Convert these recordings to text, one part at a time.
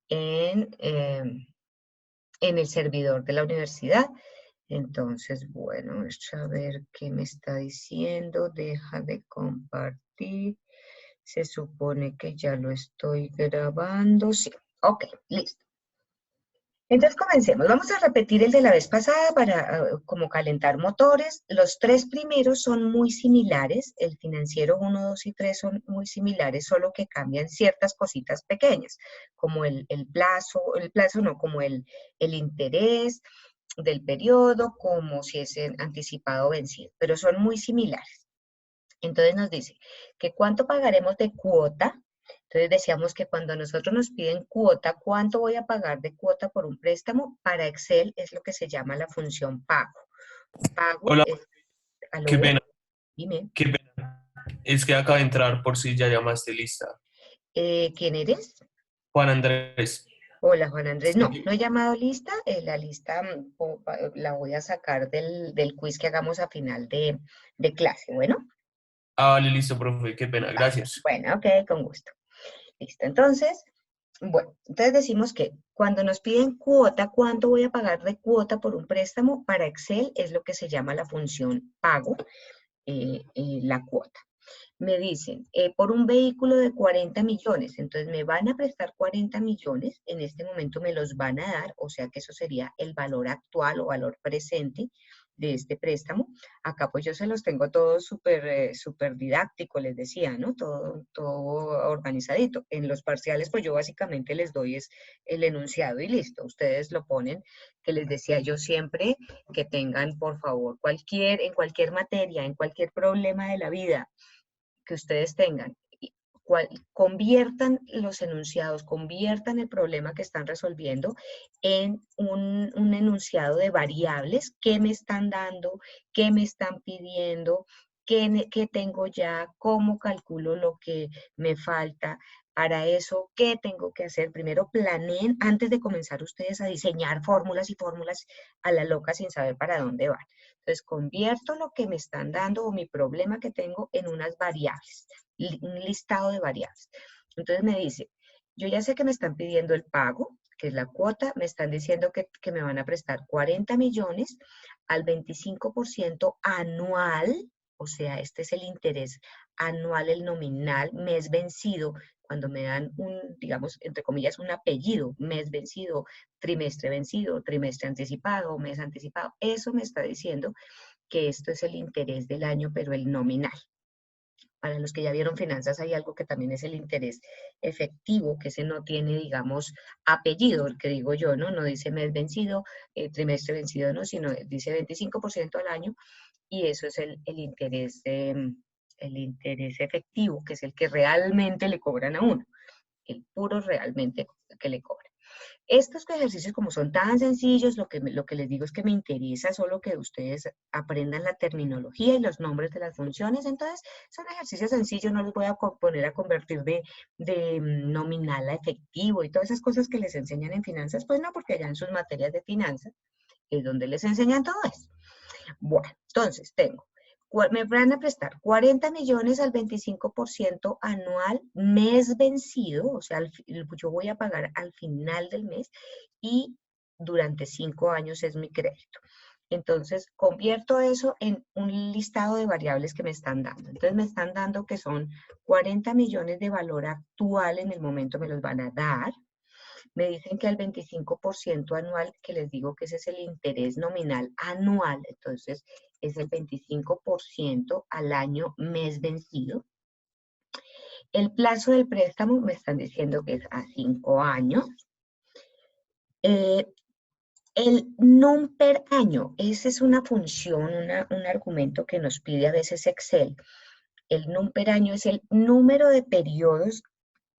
en el servidor de la universidad. Entonces, bueno, vamos a ver qué me está diciendo. Deja de compartir. Se supone que ya lo estoy grabando. Sí, ok, listo. Entonces comencemos. Vamos a repetir el de la vez pasada para como calentar motores. Los tres primeros son muy similares. El financiero 1, 2 y 3 son muy similares, solo que cambian ciertas cositas pequeñas, como el plazo no, como el interés del periodo, como si es anticipado o vencido, pero son muy similares. Entonces nos dice que cuánto pagaremos de cuota. Entonces decíamos que cuando nosotros nos piden cuota, ¿cuánto voy a pagar de cuota por un préstamo? Para Excel es lo que se llama la función pago. Pago Hola, es, qué aló, pena, dime, qué pena. Es que acaba de entrar por si ya llamaste lista. ¿quién eres? Juan Andrés. Hola, Juan Andrés. No, no Sí. he llamado lista. La lista la voy a sacar del quiz que hagamos a final de clase. Bueno, Ah, vale, listo, profe, qué pena, vale. gracias. Bueno, ok, con gusto. Listo, entonces, bueno, entonces decimos que cuando nos piden cuota, ¿cuánto voy a pagar de cuota por un préstamo? Para Excel es lo que se llama la función pago, la cuota. Me dicen, por un vehículo de 40 millones, entonces me van a prestar 40 millones, en este momento me los van a dar, o sea que eso sería el valor actual o valor presente de este préstamo. Acá pues yo se los tengo todos súper didáctico, les decía, ¿no? Todo organizadito. En los parciales pues yo básicamente les doy es el enunciado y listo. Ustedes lo ponen, que les decía yo siempre, que tengan por favor en cualquier materia, en cualquier problema de la vida, que ustedes tengan, conviertan los enunciados, conviertan el problema que están resolviendo en un enunciado de variables, qué me están dando, qué me están pidiendo, qué tengo ya, cómo calculo lo que me falta. Para eso, ¿qué tengo que hacer? Primero planeen antes de comenzar ustedes a diseñar fórmulas y fórmulas a la loca sin saber para dónde van. Entonces, convierto lo que me están dando o mi problema que tengo en unas variables, un listado de variables. Entonces me dice, yo ya sé que me están pidiendo el pago, que es la cuota, me están diciendo que me van a prestar 40 millones al 25% anual, o sea, este es el interés anual, el nominal, mes vencido, cuando me dan digamos, entre comillas, un apellido, mes vencido, trimestre anticipado, mes anticipado. Eso me está diciendo que esto es el interés del año, pero el nominal. Para los que ya vieron finanzas hay algo que también es el interés efectivo, que ese no tiene, digamos, apellido, el que digo yo, ¿no? No dice mes vencido, trimestre vencido, no, sino dice 25% al año y eso es el interés efectivo, que es el que realmente le cobran a uno, el puro realmente que le cobran. Estos ejercicios, como son tan sencillos, lo que les digo es que me interesa solo que ustedes aprendan la terminología y los nombres de las funciones. Entonces, son ejercicios sencillos, no los voy a poner a convertir de nominal a efectivo y todas esas cosas que les enseñan en finanzas, pues no, porque allá en sus materias de finanzas es donde les enseñan todo eso. Bueno, entonces tengo, me van a prestar 40 millones al 25% anual, mes vencido, o sea, yo voy a pagar al final del mes y durante 5 años es mi crédito. Entonces, convierto eso en un listado de variables que me están dando. Entonces, me están dando que son 40 millones de valor actual, en el momento me los van a dar. Me dicen que al 25% anual, que les digo que ese es el interés nominal anual, entonces es el 25% al año mes vencido. El plazo del préstamo me están diciendo que es a 5 años. El NUM per año, esa es una función, un argumento que nos pide a veces Excel. El NUM per año es el número de periodos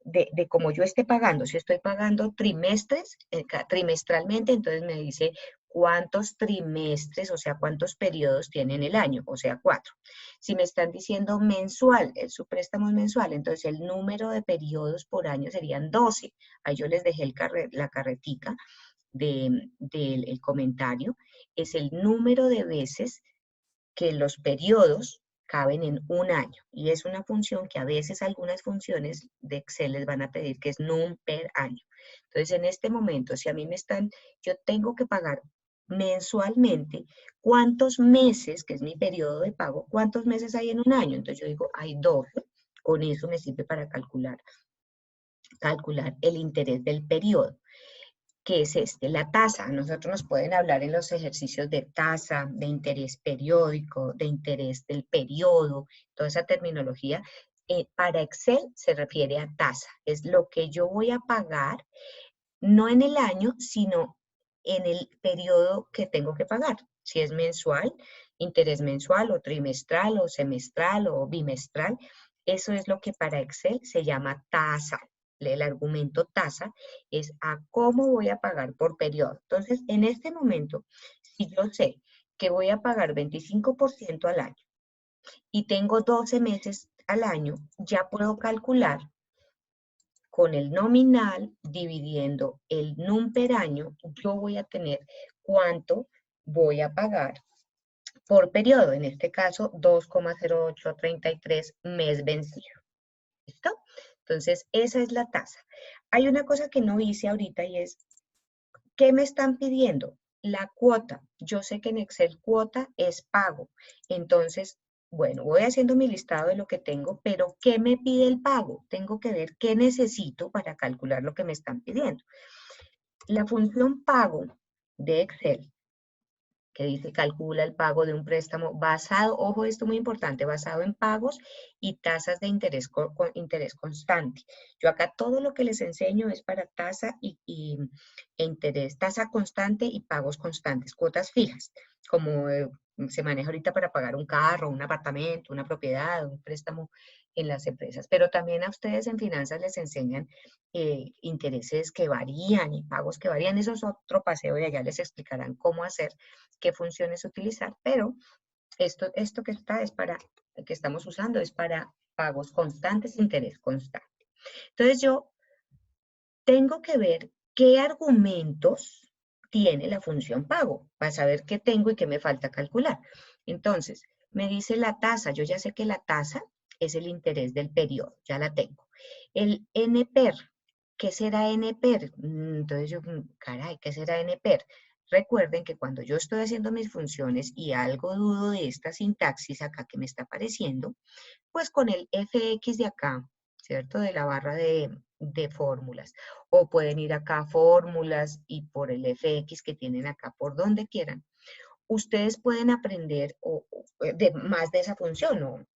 de cómo yo esté pagando. Si estoy pagando trimestres, trimestralmente, entonces me dice cuántos trimestres, o sea, cuántos periodos tiene en el año, o sea, 4. Si me están diciendo mensual, su préstamo es mensual, entonces el número de periodos por año serían 12. Ahí yo les dejé la carretica del comentario. Es el número de veces que los periodos, caben en un año. Y es una función que a veces algunas funciones de Excel les van a pedir, que es num per año. Entonces, en este momento, si a mí yo tengo que pagar mensualmente, ¿cuántos meses, que es mi periodo de pago, cuántos meses hay en un año? Entonces yo digo, hay 12. Con eso me sirve para calcular el interés del periodo, que es la tasa. A nosotros nos pueden hablar en los ejercicios de tasa, de interés periódico, de interés del periodo, toda esa terminología. Para Excel se refiere a tasa, es lo que yo voy a pagar, no en el año, sino en el periodo que tengo que pagar. Si es mensual, interés mensual o trimestral o semestral o bimestral, eso es lo que para Excel se llama tasa. El argumento tasa es a cómo voy a pagar por periodo. Entonces, en este momento, si yo sé que voy a pagar 25% al año y tengo 12 meses al año, ya puedo calcular con el nominal dividiendo el num per año, yo voy a tener cuánto voy a pagar por periodo. En este caso, 2,0833 mes vencido. ¿Listo? Entonces, esa es la tasa. Hay una cosa que no hice ahorita y es, ¿qué me están pidiendo? La cuota. Yo sé que en Excel cuota es pago. Entonces, bueno, voy haciendo mi listado de lo que tengo, pero ¿qué me pide el pago? Tengo que ver qué necesito para calcular lo que me están pidiendo. La función pago de Excel, que dice calcula el pago de un préstamo basado, ojo, esto muy importante, basado en pagos y tasas de interés, interés constante. Yo acá todo lo que les enseño es para tasa e interés, tasa constante y pagos constantes, cuotas fijas, como se maneja ahorita para pagar un carro, un apartamento, una propiedad, un préstamo en las empresas. Pero también a ustedes en finanzas les enseñan intereses que varían y pagos que varían. Eso es otro paseo y allá les explicarán cómo hacer, qué funciones utilizar, pero esto que estamos usando es para pagos constantes, interés constante. Entonces yo tengo que ver qué argumentos tiene la función pago para saber qué tengo y qué me falta calcular. Entonces, me dice la tasa, yo ya sé que la tasa es el interés del periodo, ya la tengo. El NPER, ¿qué será NPER? Entonces yo, caray, ¿qué será NPER? Recuerden que cuando yo estoy haciendo mis funciones y algo dudo de esta sintaxis acá que me está apareciendo, pues con el FX de acá, ¿cierto? De la barra de fórmulas. O pueden ir acá a fórmulas y por el FX que tienen acá, por donde quieran. Ustedes pueden aprender más de esa función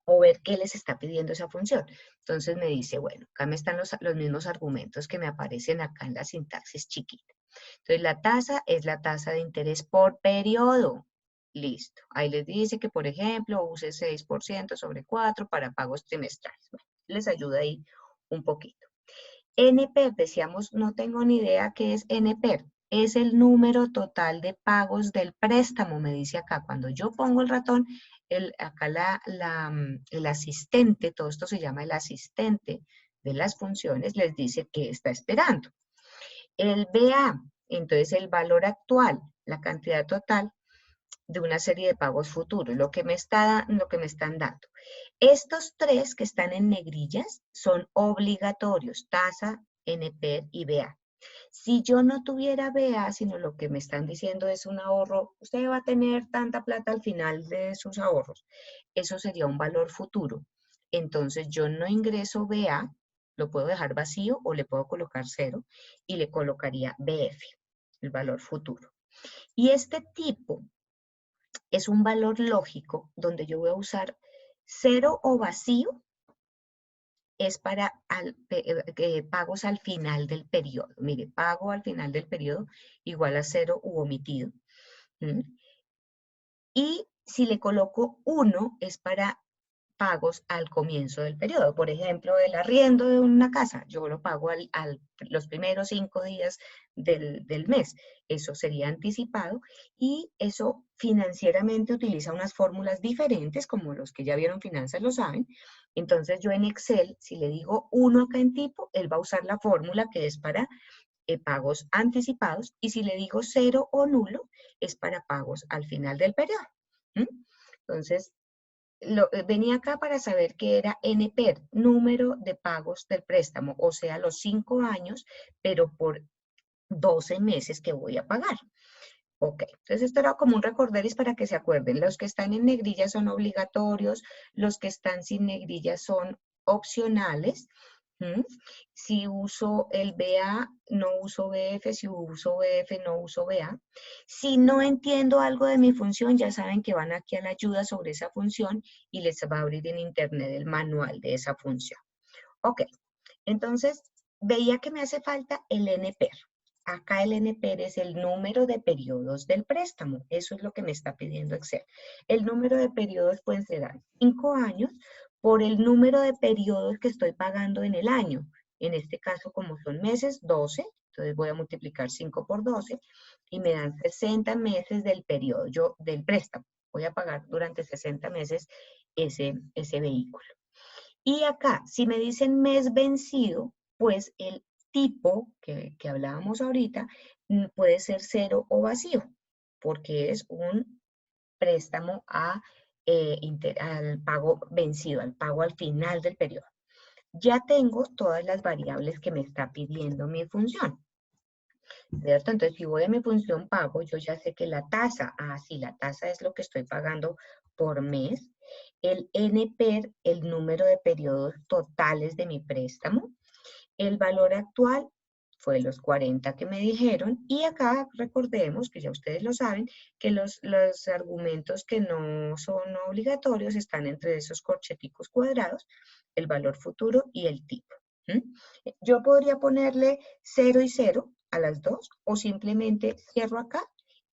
o ver qué les está pidiendo esa función. Entonces me dice, bueno, acá me están los mismos argumentos que me aparecen acá en la sintaxis chiquita. Entonces la tasa es la tasa de interés por periodo. Listo. Ahí les dice que, por ejemplo, use 6% sobre 4 para pagos trimestrales. Bueno, les ayuda ahí un poquito. NPER, decíamos, no tengo ni idea qué es NPER. Es el número total de pagos del préstamo, me dice acá. Cuando yo pongo el ratón, acá el asistente, todo esto se llama el asistente de las funciones, les dice que está esperando. El BA, entonces el valor actual, la cantidad total de una serie de pagos futuros, lo que me están dando. Estos tres que están en negrillas son obligatorios, tasa, NPER y BA. Si yo no tuviera BA, sino lo que me están diciendo es un ahorro, usted va a tener tanta plata al final de sus ahorros, eso sería un valor futuro. Entonces yo no ingreso BA, lo puedo dejar vacío o le puedo colocar 0 y le colocaría BF, el valor futuro. Y este tipo es un valor lógico donde yo voy a usar 0 o vacío, es para pagos al final del periodo. Mire, pago al final del periodo igual a 0 u omitido. Y si le coloco 1 es para pagos al comienzo del periodo. Por ejemplo, el arriendo de una casa, yo lo pago los primeros 5 días del mes. Eso sería anticipado y eso financieramente utiliza unas fórmulas diferentes, como los que ya vieron finanzas lo saben. Entonces yo en Excel, si le digo 1 acá en tipo, él va a usar la fórmula que es para pagos anticipados y si le digo 0 o nulo, es para pagos al final del periodo. Entonces, venía acá para saber qué era NPER, número de pagos del préstamo, o sea, los 5 años, pero por 12 meses que voy a pagar. Ok, entonces esto era como un recorderis para que se acuerden. Los que están en negrilla son obligatorios, los que están sin negrilla son opcionales. ¿Mm? Si uso el BA, no uso BF, si uso BF, no uso BA. Si no entiendo algo de mi función, ya saben que van aquí a la ayuda sobre esa función y les va a abrir en internet el manual de esa función. Ok, entonces veía que me hace falta el NPER. Acá el NPER es el número de periodos del préstamo. Eso es lo que me está pidiendo Excel. El número de periodos pueden ser 5 años por el número de periodos que estoy pagando en el año. En este caso, como son meses, 12. Entonces voy a multiplicar 5 por 12 y me dan 60 meses del periodo, del préstamo. Voy a pagar durante 60 meses ese vehículo. Y acá, si me dicen mes vencido, pues el tipo que hablábamos ahorita puede ser cero o vacío, porque es un préstamo al pago vencido, al pago al final del periodo. Ya tengo todas las variables que me está pidiendo mi función, ¿cierto? Entonces, si voy a mi función pago, yo ya sé que la tasa, sí, la tasa es lo que estoy pagando por mes. El NPER, el número de periodos totales de mi préstamo. El valor actual fue los 40 que me dijeron. Y acá recordemos, que ya ustedes lo saben, que los argumentos que no son obligatorios están entre esos corcheticos cuadrados, el valor futuro y el tipo. Yo podría ponerle 0 y 0 a las dos, o simplemente cierro acá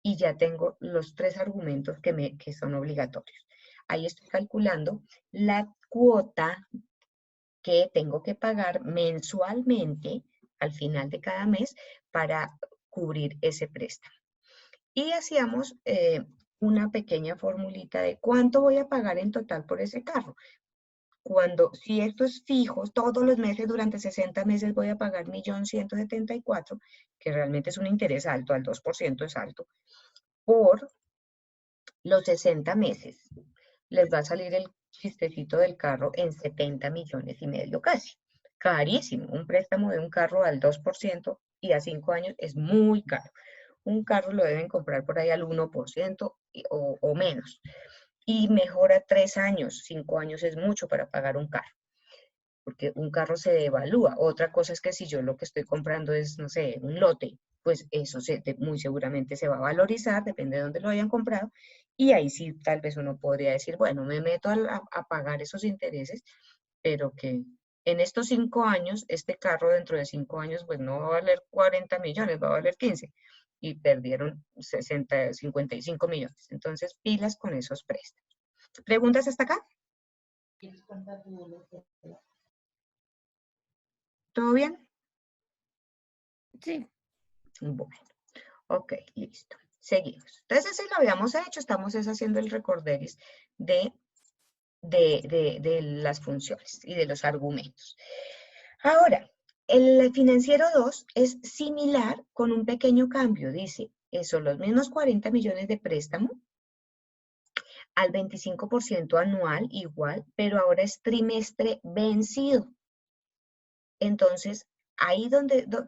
y ya tengo los 3 argumentos que son obligatorios. Ahí estoy calculando la cuota que tengo que pagar mensualmente al final de cada mes para cubrir ese préstamo. Y hacíamos una pequeña formulita de cuánto voy a pagar en total por ese carro. Si esto es fijo, todos los meses, durante 60 meses voy a pagar 1.174.000, que realmente es un interés alto, al 2% es alto, por los 60 meses. Les va a salir el chistecito del carro en 70,5 millones casi. Carísimo. Un préstamo de un carro al 2% y a 5 años es muy caro. Un carro lo deben comprar por ahí al 1% o menos. Y mejor a 3 años, 5 años es mucho para pagar un carro, porque un carro se devalúa. Otra cosa es que si yo lo que estoy comprando es, no sé, un lote, pues eso muy seguramente se va a valorizar, depende de dónde lo hayan comprado, y ahí sí tal vez uno podría decir, bueno, me meto a pagar esos intereses, pero que en estos 5 años, este carro dentro de 5 años, pues no va a valer 40 millones, va a valer 15, y perdieron 55 millones. Entonces, pilas con esos préstamos. ¿Preguntas hasta acá? ¿Todo bien? Sí. Bueno, ok, listo. Seguimos. Entonces, ese lo habíamos hecho, estamos haciendo el recorderis de las funciones y de los argumentos. Ahora, el financiero 2 es similar con un pequeño cambio. Dice, son los mismos 40 millones de préstamo al 25% anual igual, pero ahora es trimestre vencido. Entonces, ahí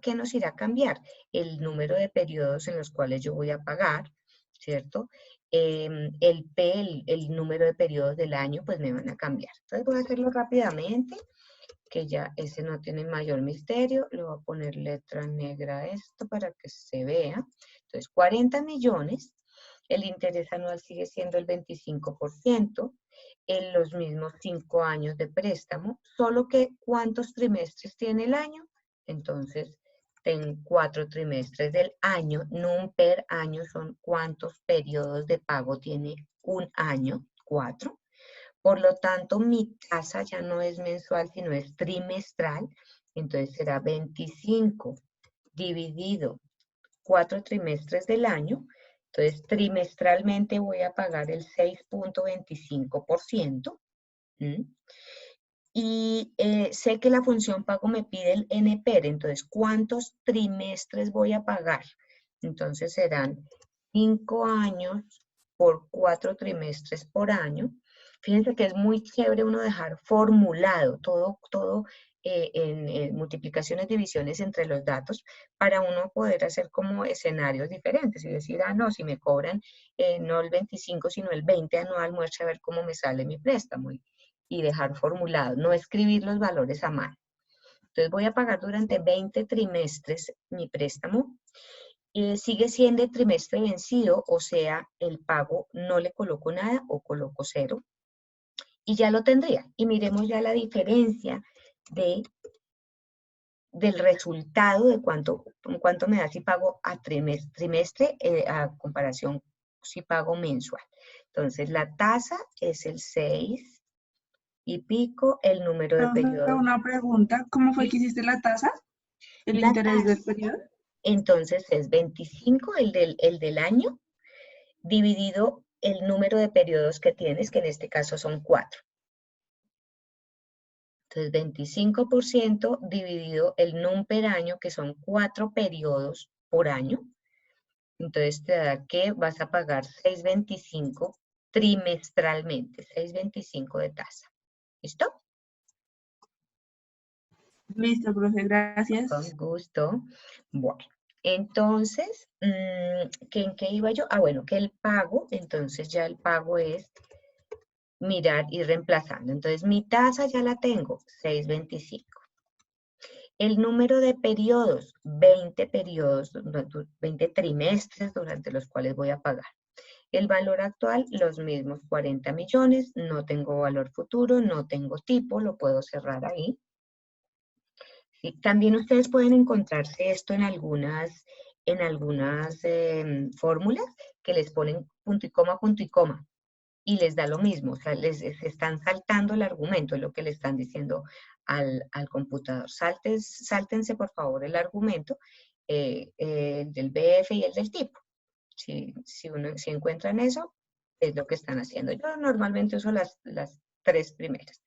¿qué nos irá a cambiar? El número de periodos en los cuales yo voy a pagar, ¿cierto? El número de periodos del año, pues me van a cambiar. Entonces voy a hacerlo rápidamente, que ya ese no tiene mayor misterio. Le voy a poner letra negra a esto para que se vea. Entonces, 40 millones. El interés anual sigue siendo el 25%, en los mismos 5 años de préstamo, solo que ¿cuántos trimestres tiene el año? Entonces, tengo 4 trimestres del año, no per año, son cuántos periodos de pago tiene un año, 4. Por lo tanto, mi tasa ya no es mensual, sino es trimestral, entonces será 25 dividido 4 trimestres del año. Entonces, trimestralmente voy a pagar el 6.25%. Y sé que la función pago me pide el NPER, entonces, ¿cuántos trimestres voy a pagar? Entonces, serán 5 años por 4 trimestres por año. Fíjense que es muy chévere uno dejar formulado todo en multiplicaciones, divisiones entre los datos para uno poder hacer como escenarios diferentes y decir, ah, no, si me cobran no el 25, sino el 20 anual, muestra a ver cómo me sale mi préstamo y dejar formulado, no escribir los valores a mano. Entonces voy a pagar durante 20 trimestres mi préstamo. Sigue siendo el trimestre vencido, o sea, el pago no le coloco nada o coloco 0. Y ya lo tendría. Y miremos ya la diferencia del resultado de cuánto me da si pago a trimestre a comparación si pago mensual. Entonces la tasa es el 6 y pico, el número de periodos. Una pregunta, ¿cómo fue ¿Sí? que hiciste la tasa? ¿El La interés del tasa, periodo? entonces es 25 el del año dividido el número de periodos que tienes, que en este caso son 4. Entonces, 25% dividido el NUM per año, que son 4 periodos por año. Entonces, te da que vas a pagar 6.25 trimestralmente, 6.25 de tasa. ¿Listo? Listo, profe, gracias. Con gusto. Bueno, entonces, ¿en qué iba yo? Ah, bueno, que el pago, entonces ya el pago es mirar y reemplazando. Entonces, mi tasa ya la tengo, 6.25. El número de periodos, 20 periodos, 20 trimestres durante los cuales voy a pagar. El valor actual, los mismos 40 millones, no tengo valor futuro, no tengo tipo, lo puedo cerrar ahí. ¿Sí? También ustedes pueden encontrarse esto en algunas fórmulas que les ponen punto y coma, y les da lo mismo, o sea, se están saltando el argumento, es lo que le están diciendo al computador. Sáltense, por favor, el argumento del BF y el del tipo. Si encuentran eso, es lo que están haciendo. Yo normalmente uso las 3 primeras.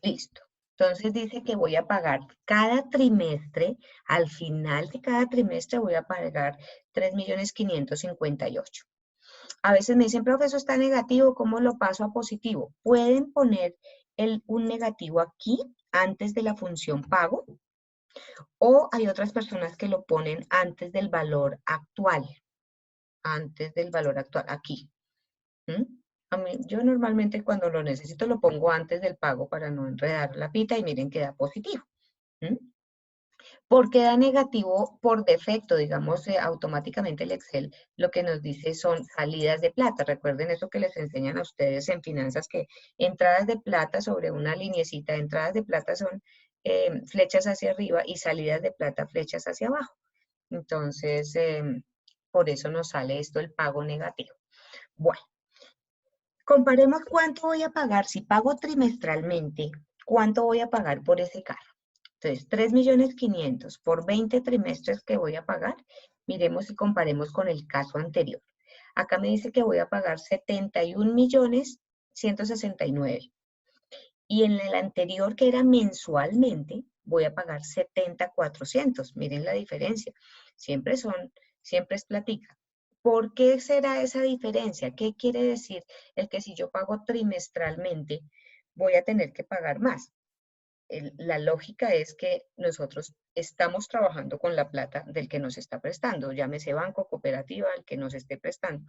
Listo. Entonces dice que voy a pagar cada trimestre, al final de cada trimestre voy a pagar 3.558.000. A veces me dicen, profe, eso está negativo, ¿cómo lo paso a positivo? Pueden poner un negativo aquí, antes de la función pago, o hay otras personas que lo ponen antes del valor actual, aquí. Yo normalmente cuando lo necesito lo pongo antes del pago para no enredar la pita y miren que da positivo. ¿Por qué da negativo por defecto? Digamos, automáticamente el Excel lo que nos dice son salidas de plata. Recuerden eso que les enseñan a ustedes en finanzas, que entradas de plata sobre una linecita, entradas de plata son flechas hacia arriba y salidas de plata flechas hacia abajo. Entonces, por eso nos sale esto, el pago negativo. Bueno, comparemos cuánto voy a pagar. Si pago trimestralmente, ¿cuánto voy a pagar por ese carro? Entonces, 3.500.000 por 20 trimestres que voy a pagar. Miremos y comparemos con el caso anterior. Acá me dice que voy a pagar 71.169.000. Y en el anterior, que era mensualmente, voy a pagar 70.400. Miren la diferencia. Siempre es platica. ¿Por qué será esa diferencia? ¿Qué quiere decir el que si yo pago trimestralmente, voy a tener que pagar más? La lógica es que nosotros estamos trabajando con la plata del que nos está prestando, llámese banco, cooperativa, el que nos esté prestando.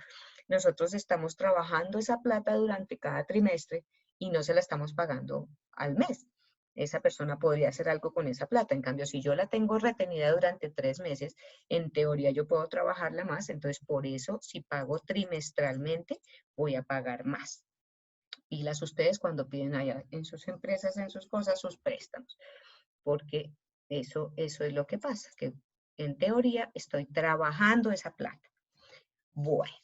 Nosotros estamos trabajando esa plata durante cada trimestre y no se la estamos pagando al mes. Esa persona podría hacer algo con esa plata. En cambio, si yo la tengo retenida durante 3 meses, en teoría yo puedo trabajarla más. Entonces, por eso, si pago trimestralmente, voy a pagar más. Pilas ustedes cuando piden allá en sus empresas, en sus cosas, sus préstamos. Porque eso es lo que pasa, que en teoría estoy trabajando esa plata. Bueno.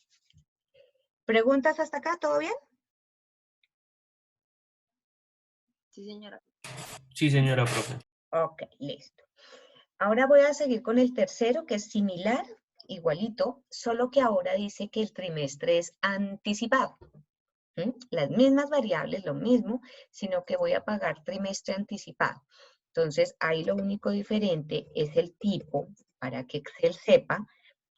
¿Preguntas hasta acá? ¿Todo bien? Sí, señora. Sí, señora profe. Ok, listo. Ahora voy a seguir con el tercero, que es similar, igualito, solo que ahora dice que el trimestre es anticipado. Las mismas variables, lo mismo, sino que voy a pagar trimestre anticipado. Entonces, ahí lo único diferente es el tipo, para que Excel sepa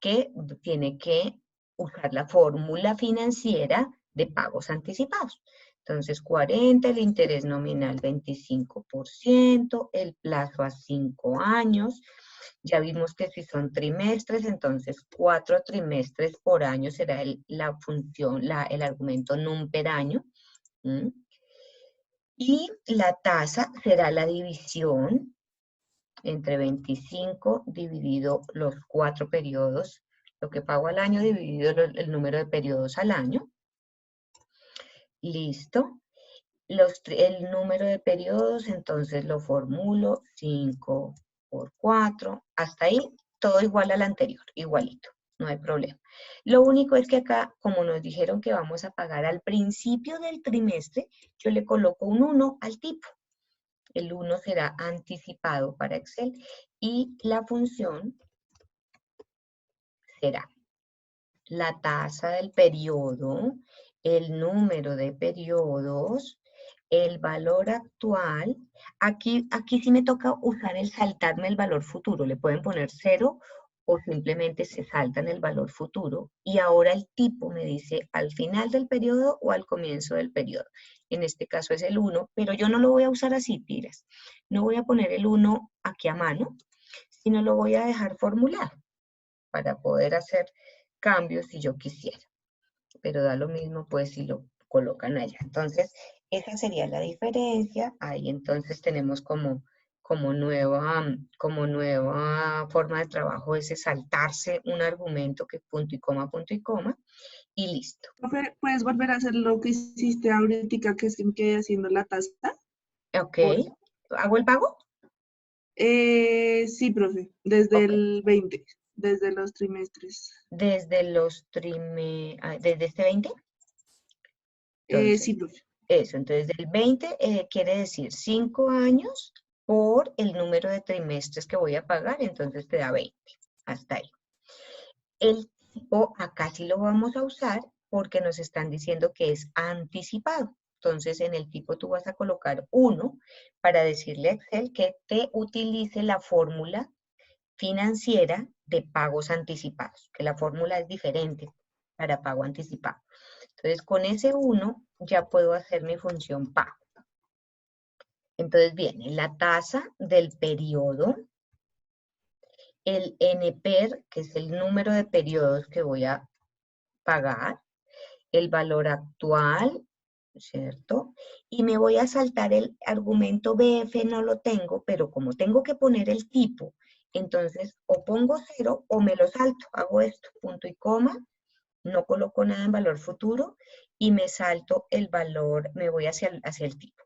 que tiene que usar la fórmula financiera de pagos anticipados. Entonces, 40, el interés nominal 25%, el plazo a 5 años. Ya vimos que si son trimestres, entonces 4 trimestres por año será la función, el argumento num per año. ¿Mm? Y la tasa será la división entre 25 dividido los 4 periodos, lo que pago al año dividido el número de periodos al año. Listo. El número de periodos, entonces lo formulo 5 por 4. Hasta ahí, todo igual al anterior, igualito, no hay problema. Lo único es que acá, como nos dijeron que vamos a pagar al principio del trimestre, yo le coloco un 1 al tipo. El 1 será anticipado para Excel y la función será la tasa del periodo, el número de periodos, el valor actual. Aquí sí me toca usar el saltarme el valor futuro. Le pueden poner 0 o simplemente se saltan el valor futuro. Y ahora el tipo me dice al final del periodo o al comienzo del periodo. En este caso es el 1, pero yo no lo voy a usar así, tiras. No voy a poner el 1 aquí a mano, sino lo voy a dejar formulado para poder hacer cambios si yo quisiera. Pero da lo mismo pues si lo colocan allá. Entonces, esa sería la diferencia. Ahí entonces tenemos como nueva forma de trabajo ese saltarse un argumento que punto y coma, y listo. Profe, ¿puedes volver a hacer lo que hiciste ahorita que se quede haciendo la tasa? Ok. ¿Hago el pago? Sí, profe, desde Ok. el 20, desde los trimestres. Desde desde este 20. Entonces, Sí, profe. eso, entonces del 20 quiere decir 5 años por el número de trimestres que voy a pagar, entonces te da 20, hasta ahí. El tipo acá sí lo vamos a usar porque nos están diciendo que es anticipado. Entonces en el tipo tú vas a colocar 1 para decirle a Excel que te utilice la fórmula financiera de pagos anticipados, que la fórmula es diferente para pago anticipado. Entonces, con ese 1 ya puedo hacer mi función pago. Entonces, viene la tasa del periodo, el NPER, que es el número de periodos que voy a pagar, el valor actual, ¿cierto? Y me voy a saltar el argumento BF, no lo tengo, pero como tengo que poner el tipo, entonces o pongo 0 o me lo salto, hago esto, punto y coma, no coloco nada en valor futuro y me salto el valor, me voy hacia el tipo.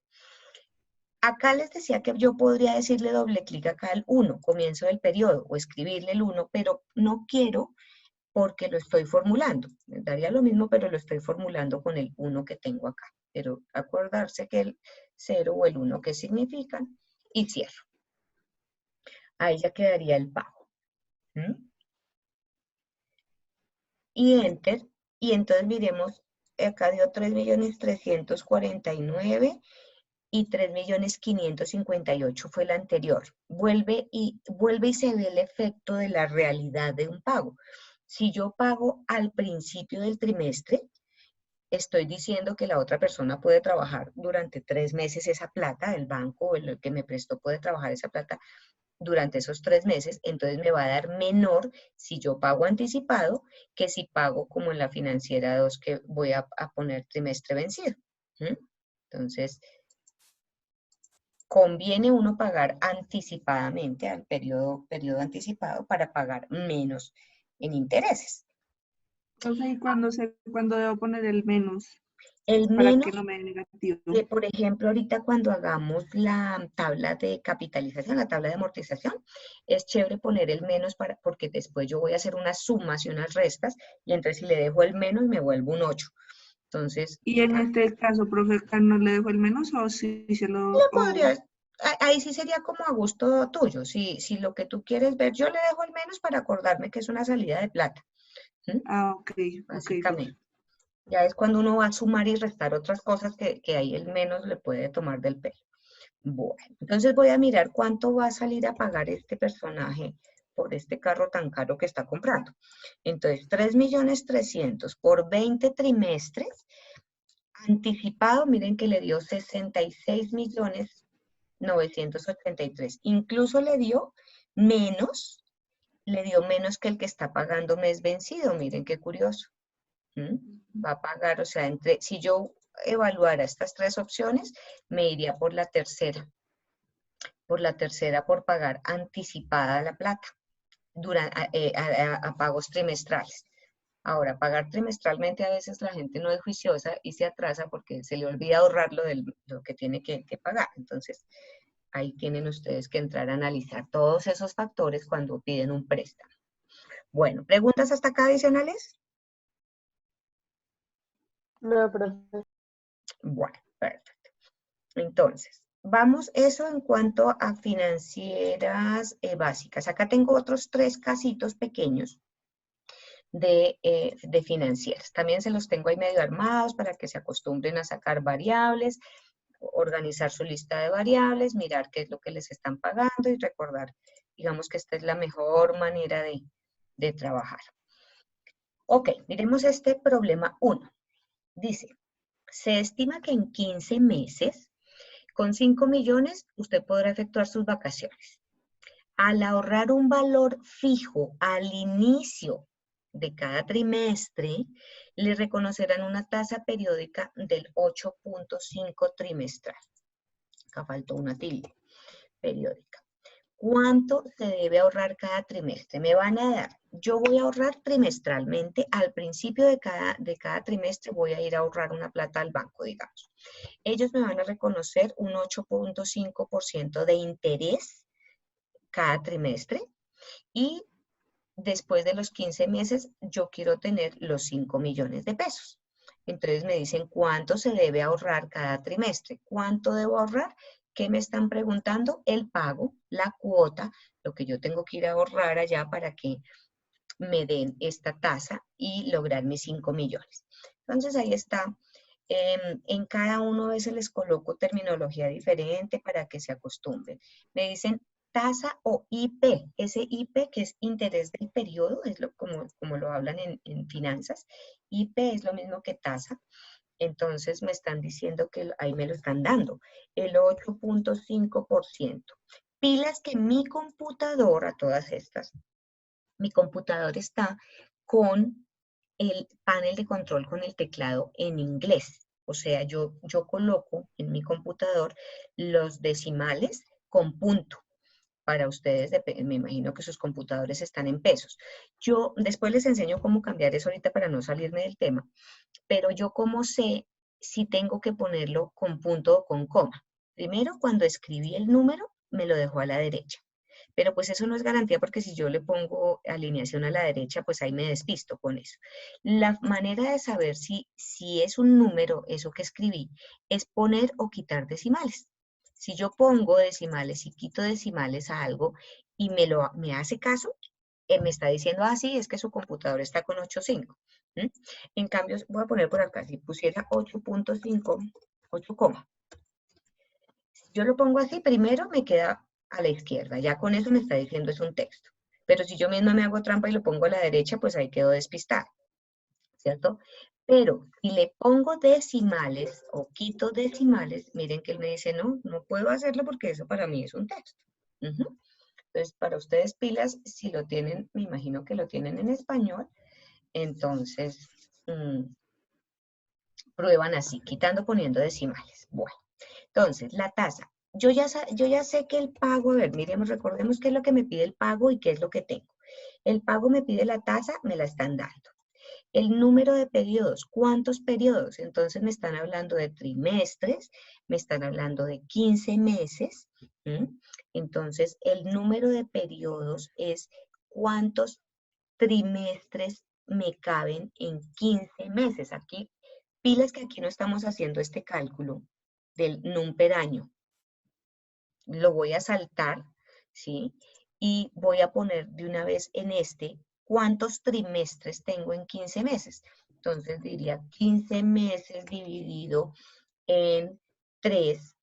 Acá les decía que yo podría decirle doble clic acá al 1, comienzo del periodo, o escribirle el 1, pero no quiero porque lo estoy formulando. Me daría lo mismo, pero lo estoy formulando con el 1 que tengo acá. Pero acordarse que el 0 o el 1 qué significan, y cierro. Ahí ya quedaría el pago. ¿Mm? Y Enter, y entonces miremos, acá dio 3.349.000 y 3.558.000 fue el anterior. Vuelve y se ve el efecto de la realidad de un pago. Si yo pago al principio del trimestre, estoy diciendo que la otra persona puede trabajar durante 3 meses esa plata, el banco o el que me prestó puede trabajar esa plata durante esos 3 meses, entonces me va a dar menor si yo pago anticipado que si pago como en la financiera 2 que voy a poner trimestre vencido. ¿Mm? Entonces, conviene uno pagar anticipadamente al periodo anticipado para pagar menos en intereses. Profe, ¿y cuándo debo poner el menos? El Para menos, que no me dé negativo. por ejemplo, ahorita cuando hagamos la tabla de capitalización, la tabla de amortización, es chévere poner el menos porque después yo voy a hacer unas sumas y unas restas, y entonces si le dejo el menos me vuelvo un 8. Entonces, Y en este caso, profe, ¿acá no le dejo el menos o si se lo... ahí sí sería como a gusto tuyo. Si lo que tú quieres ver, yo le dejo el menos para acordarme que es una salida de plata. ¿Mm? Ok, Básicamente. Ya es cuando uno va a sumar y restar otras cosas que ahí el menos le puede tomar del pelo. Bueno, entonces voy a mirar cuánto va a salir a pagar este personaje por este carro tan caro que está comprando. Entonces, 3.300.000 por 20 trimestres. Anticipado, miren que le dio 66.983.000. Incluso le dio menos que el que está pagando mes vencido. Miren qué curioso. Va a pagar, o sea, si yo evaluara estas tres opciones, me iría por la tercera. Por pagar anticipada la plata a pagos trimestrales. Ahora, pagar trimestralmente a veces la gente no es juiciosa y se atrasa porque se le olvida ahorrar lo que tiene que pagar. Entonces, ahí tienen ustedes que entrar a analizar todos esos factores cuando piden un préstamo. Bueno, ¿preguntas hasta acá adicionales? No, profe. Bueno, perfecto. Entonces, vamos eso en cuanto a financieras básicas. Acá tengo otros 3 casitos pequeños de financieras. También se los tengo ahí medio armados para que se acostumbren a sacar variables, organizar su lista de variables, mirar qué es lo que les están pagando y recordar, digamos que esta es la mejor manera de trabajar. Ok, miremos este problema 1. Dice, se estima que en 15 meses, con 5 millones, usted podrá efectuar sus vacaciones. Al ahorrar un valor fijo al inicio de cada trimestre, le reconocerán una tasa periódica del 8.5 trimestral. Acá faltó una tilde, periódica. ¿Cuánto se debe ahorrar cada trimestre? Me van a dar, yo voy a ahorrar trimestralmente, al principio de cada trimestre voy a ir a ahorrar una plata al banco, digamos. Ellos me van a reconocer un 8.5% de interés cada trimestre y después de los 15 meses yo quiero tener los 5 millones de pesos. Entonces me dicen cuánto se debe ahorrar cada trimestre. ¿Cuánto debo ahorrar? ¿Qué me están preguntando? El pago, la cuota, lo que yo tengo que ir a ahorrar allá para que me den esta tasa y lograr mis 5 millones. Entonces ahí está. En cada uno a veces les coloco terminología diferente para que se acostumbren. Me dicen tasa o IP. Ese IP que es interés del periodo, es como lo hablan en finanzas. IP es lo mismo que tasa. Entonces me están diciendo que ahí me lo están dando, el 8.5%. Pilas que mi computador, a todas estas, mi computador está con el panel de control con el teclado en inglés. O sea, yo coloco en mi computador los decimales con punto. Para ustedes, me imagino que sus computadores están en pesos. Yo después les enseño cómo cambiar eso ahorita para no salirme del tema, pero yo cómo sé si tengo que ponerlo con punto o con coma. Primero, cuando escribí el número, me lo dejó a la derecha. Pero pues eso no es garantía porque si yo le pongo alineación a la derecha, pues ahí me despisto con eso. La manera de saber si es un número, eso que escribí, es poner o quitar decimales. Si yo pongo decimales y quito decimales a algo y me hace caso, me está diciendo, sí, es que su computador está con 8.5. En cambio, voy a poner por acá, si pusiera 8.5, 8, si yo lo pongo así, primero me queda a la izquierda, ya con eso me está diciendo es un texto. Pero si yo misma me hago trampa y lo pongo a la derecha, pues ahí quedo despistada, ¿cierto? Pero si le pongo decimales o quito decimales, miren que él me dice, no puedo hacerlo porque eso para mí es un texto. Entonces, para ustedes pilas, si lo tienen, me imagino que lo tienen en español, entonces prueban así, quitando, poniendo decimales. Bueno, entonces, la tasa. Yo ya sé que el pago, a ver, miremos, recordemos qué es lo que me pide el pago y qué es lo que tengo. El pago me pide la tasa, me la están dando. El número de periodos, ¿cuántos periodos? Entonces me están hablando de trimestres, me están hablando de 15 meses. Entonces, el número de periodos es cuántos trimestres me caben en 15 meses. Aquí, pilas que aquí no estamos haciendo este cálculo del NUM per año. Lo voy a saltar, ¿sí? Y voy a poner de una vez en cuántos trimestres tengo en 15 meses. Entonces diría 15 meses dividido en 3,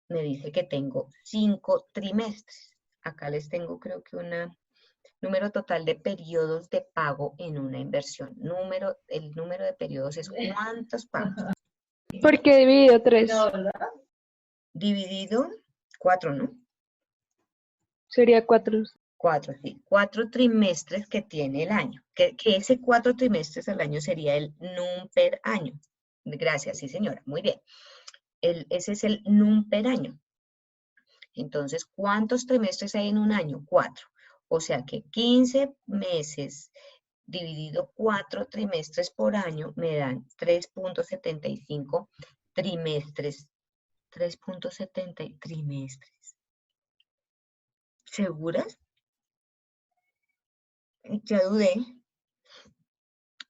me dice que tengo 5 trimestres. Acá les tengo creo que número total de periodos de pago en una inversión. El número de periodos es cuántos pagos. ¿Por qué dividido 3? Dividido 4, ¿no? Sería 4. 4, sí. 4 trimestres que tiene el año. Que ese 4 trimestres al año sería el NUM per año. Gracias, sí señora. Muy bien. Ese es el NUM per año. Entonces, ¿cuántos trimestres hay en un año? 4. O sea que 15 meses dividido 4 trimestres por año me dan 3.75 trimestres. 3.70 trimestres. ¿Seguras? Ya dudé.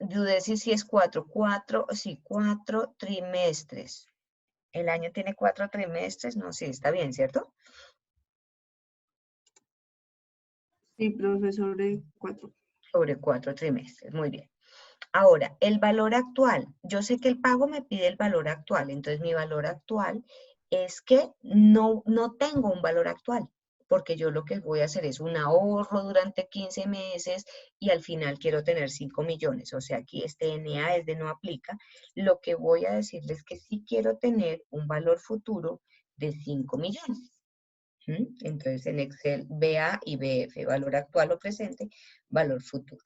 Dudé si es 4. 4 trimestres. ¿El año tiene 4 trimestres? No, sí, está bien, ¿cierto? Sí, profesor, 4. Sobre 4 trimestres, muy bien. Ahora, el valor actual. Yo sé que el pago me pide el valor actual, entonces mi valor actual es que no tengo un valor actual, porque yo lo que voy a hacer es un ahorro durante 15 meses y al final quiero tener 5 millones. O sea, aquí este NA es de no aplica. Lo que voy a decirles es que sí quiero tener un valor futuro de 5 millones. Entonces en Excel, BA y BF, valor actual o presente, valor futuro.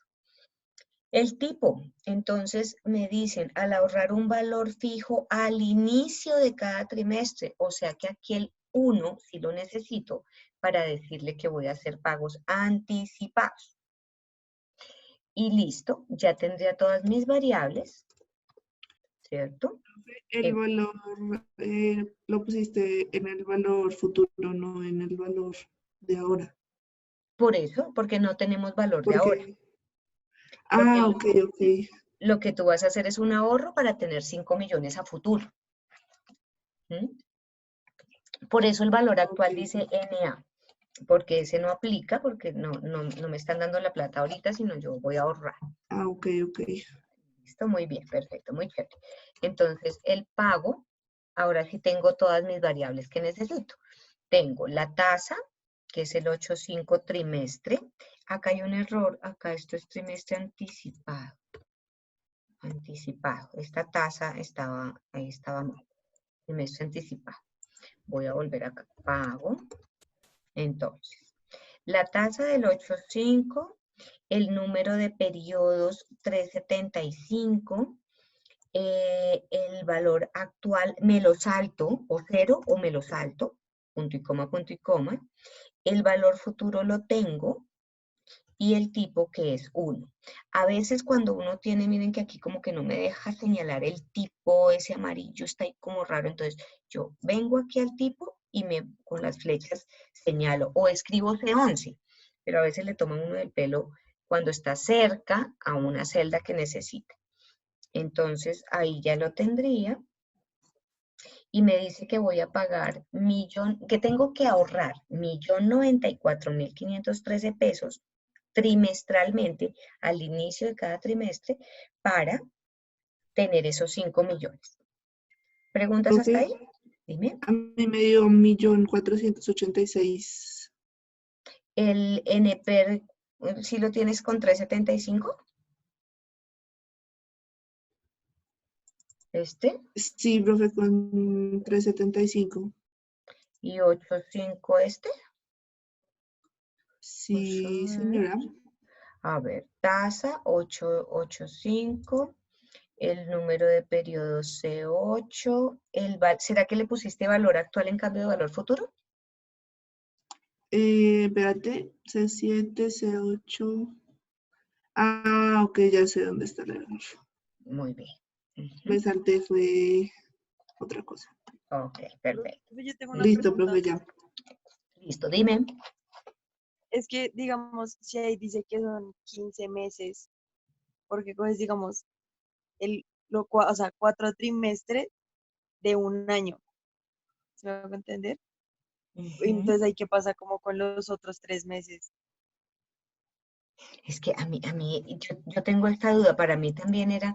El tipo, entonces me dicen, al ahorrar un valor fijo al inicio de cada trimestre, o sea que aquí el 1 sí lo necesito para decirle que voy a hacer pagos anticipados. Y listo, ya tendría todas mis variables, ¿cierto? El valor lo pusiste en el valor futuro, no en el valor de ahora. Por eso, porque no tenemos valor de ahora. Porque, ok. Lo que tú vas a hacer es un ahorro para tener 5 millones a futuro. Por eso el valor actual dice NA, porque ese no aplica, porque no me están dando la plata ahorita, sino yo voy a ahorrar. Ok. Listo, muy bien, perfecto, muy chévere. Entonces, el pago, ahora sí tengo todas mis variables que necesito. Tengo la tasa, que es el 8.5 trimestre. Acá hay un error, acá esto es trimestre anticipado. Esta tasa ahí estaba mal. Trimestre anticipado. Voy a volver acá. Pago. Entonces, la tasa del 8.5, el número de periodos 375, el valor actual me lo salto, o 0 o me lo salto, punto y coma, punto y coma. El valor futuro lo tengo y el tipo que es 1. A veces cuando uno tiene, miren que aquí como que no me deja señalar el tipo, ese amarillo está ahí como raro, entonces yo vengo aquí al tipo y con las flechas señalo, o escribo C11, pero a veces le toma uno del pelo cuando está cerca a una celda que necesita. Entonces ahí ya lo tendría y me dice que voy a pagar que tengo que ahorrar 1.094.513 pesos trimestralmente al inicio de cada trimestre para tener esos 5 millones. ¿Preguntas hasta ahí? Dime. A mí me dio 1.486.000. ¿El NPER si lo tienes con 375? Sí, profe, con 375. ¿Y 8.5 Sí, señora. A ver, tasa 8.85, el número de periodo C8, ¿será que le pusiste valor actual en cambio de valor futuro? Espérate, C7, C8. Ok, ya sé dónde está el error. Muy bien. Me salté, fue otra cosa. Ok, perfecto. Yo tengo una Listo, pregunta. profe, ya. Listo, dime. Es que, digamos, si ahí dice que son 15 meses, porque coges, digamos, o sea, 4 trimestres de un año. ¿Se me va a entender? Entonces, ¿ahí qué pasa como con los otros 3 meses? Es que a mí yo tengo esta duda, para mí también era,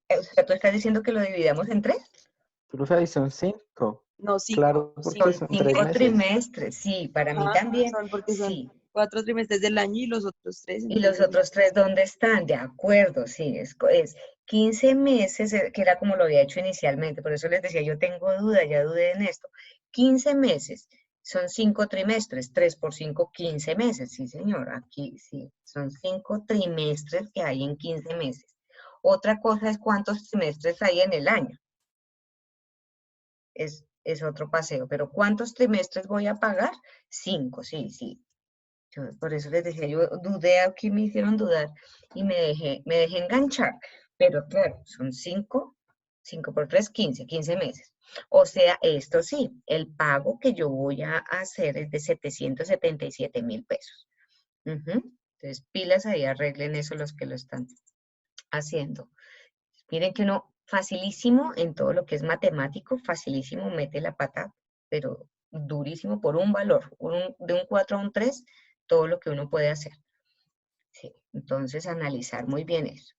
o sea, tú estás diciendo que lo dividamos en 3. Profe, ahí son 5. No, 5. Claro, porque Son son 3 5 meses. trimestres, sí, para mí también, Son porque son sí. 4 trimestres del año y los otros 3. ¿Y los otros 3 dónde están? De acuerdo, sí, es 15 meses, que era como lo había hecho inicialmente, por eso les decía, yo tengo duda, ya dudé en esto. 15 meses, son 5 trimestres, 3 por 5, 15 meses, sí señor, aquí sí, son 5 trimestres que hay en 15 meses. Otra cosa es cuántos trimestres hay en el año. Es otro paseo, pero ¿cuántos trimestres voy a pagar? 5, sí, sí. Por eso les decía, yo dudé, aquí me hicieron dudar y me dejé enganchar. Pero claro, son 5 por 3, 15 meses. O sea, esto sí, el pago que yo voy a hacer es de 777,000 pesos. Entonces, pilas ahí, arreglen eso los que lo están haciendo. Miren que uno, facilísimo en todo lo que es matemático, facilísimo, mete la pata, pero durísimo por un valor, de un 4 a un 3, todo lo que uno puede hacer. Sí, entonces, analizar muy bien eso.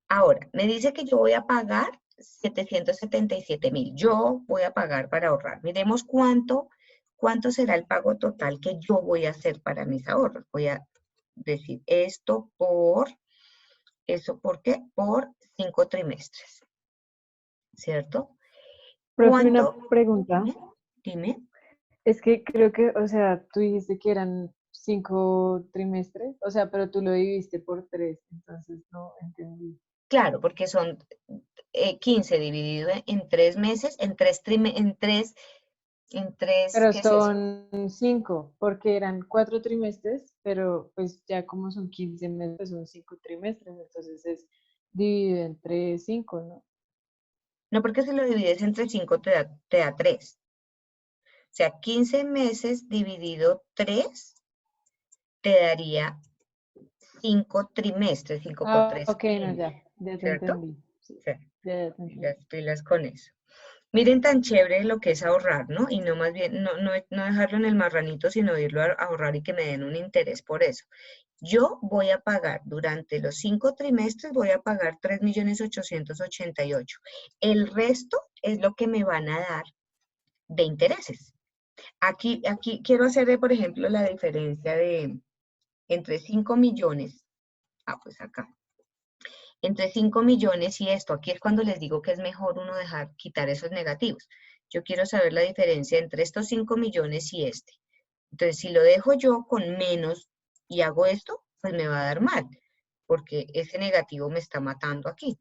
Ahora, me dice que yo voy a pagar 777,000. Yo voy a pagar para ahorrar. Miremos cuánto será el pago total que yo voy a hacer para mis ahorros. Voy a decir esto ¿eso por qué? Por 5 trimestres. ¿Cierto? Profe, una ¿Cuánto? pregunta. Dime. Es que creo que, o sea, tú dijiste que eran 5 trimestres, o sea, pero tú lo dividiste por 3, entonces no entendí. Claro, porque son 15 dividido en 3 meses, en 3, Pero ¿qué es eso? son 5, porque eran 4 trimestres, pero pues ya como son 15 meses, pues son 5 trimestres, entonces es dividido entre 5, ¿no? No, porque si lo divides entre 5 te da 3. O sea, 15 meses dividido 3 te daría 5 trimestres, 5 por 3, Ok, no, 15, ya te ¿cierto? entendí. Sí, Sí, ya te entendí. pilas con eso. Miren tan chévere lo que es ahorrar, ¿no? Y no más bien, no dejarlo en el marranito, sino irlo a ahorrar y que me den un interés por eso. Yo voy a pagar durante los 5 trimestres, voy a pagar 3,888,000. El resto es lo que me van a dar de intereses. Aquí quiero hacer, por ejemplo, la diferencia entre 5 millones. Pues acá. Entre 5 millones y esto, aquí es cuando les digo que es mejor uno quitar esos negativos. Yo quiero saber la diferencia entre estos 5 millones y este. Entonces, si lo dejo yo con menos y hago esto, pues me va a dar mal, porque ese negativo me está matando aquí.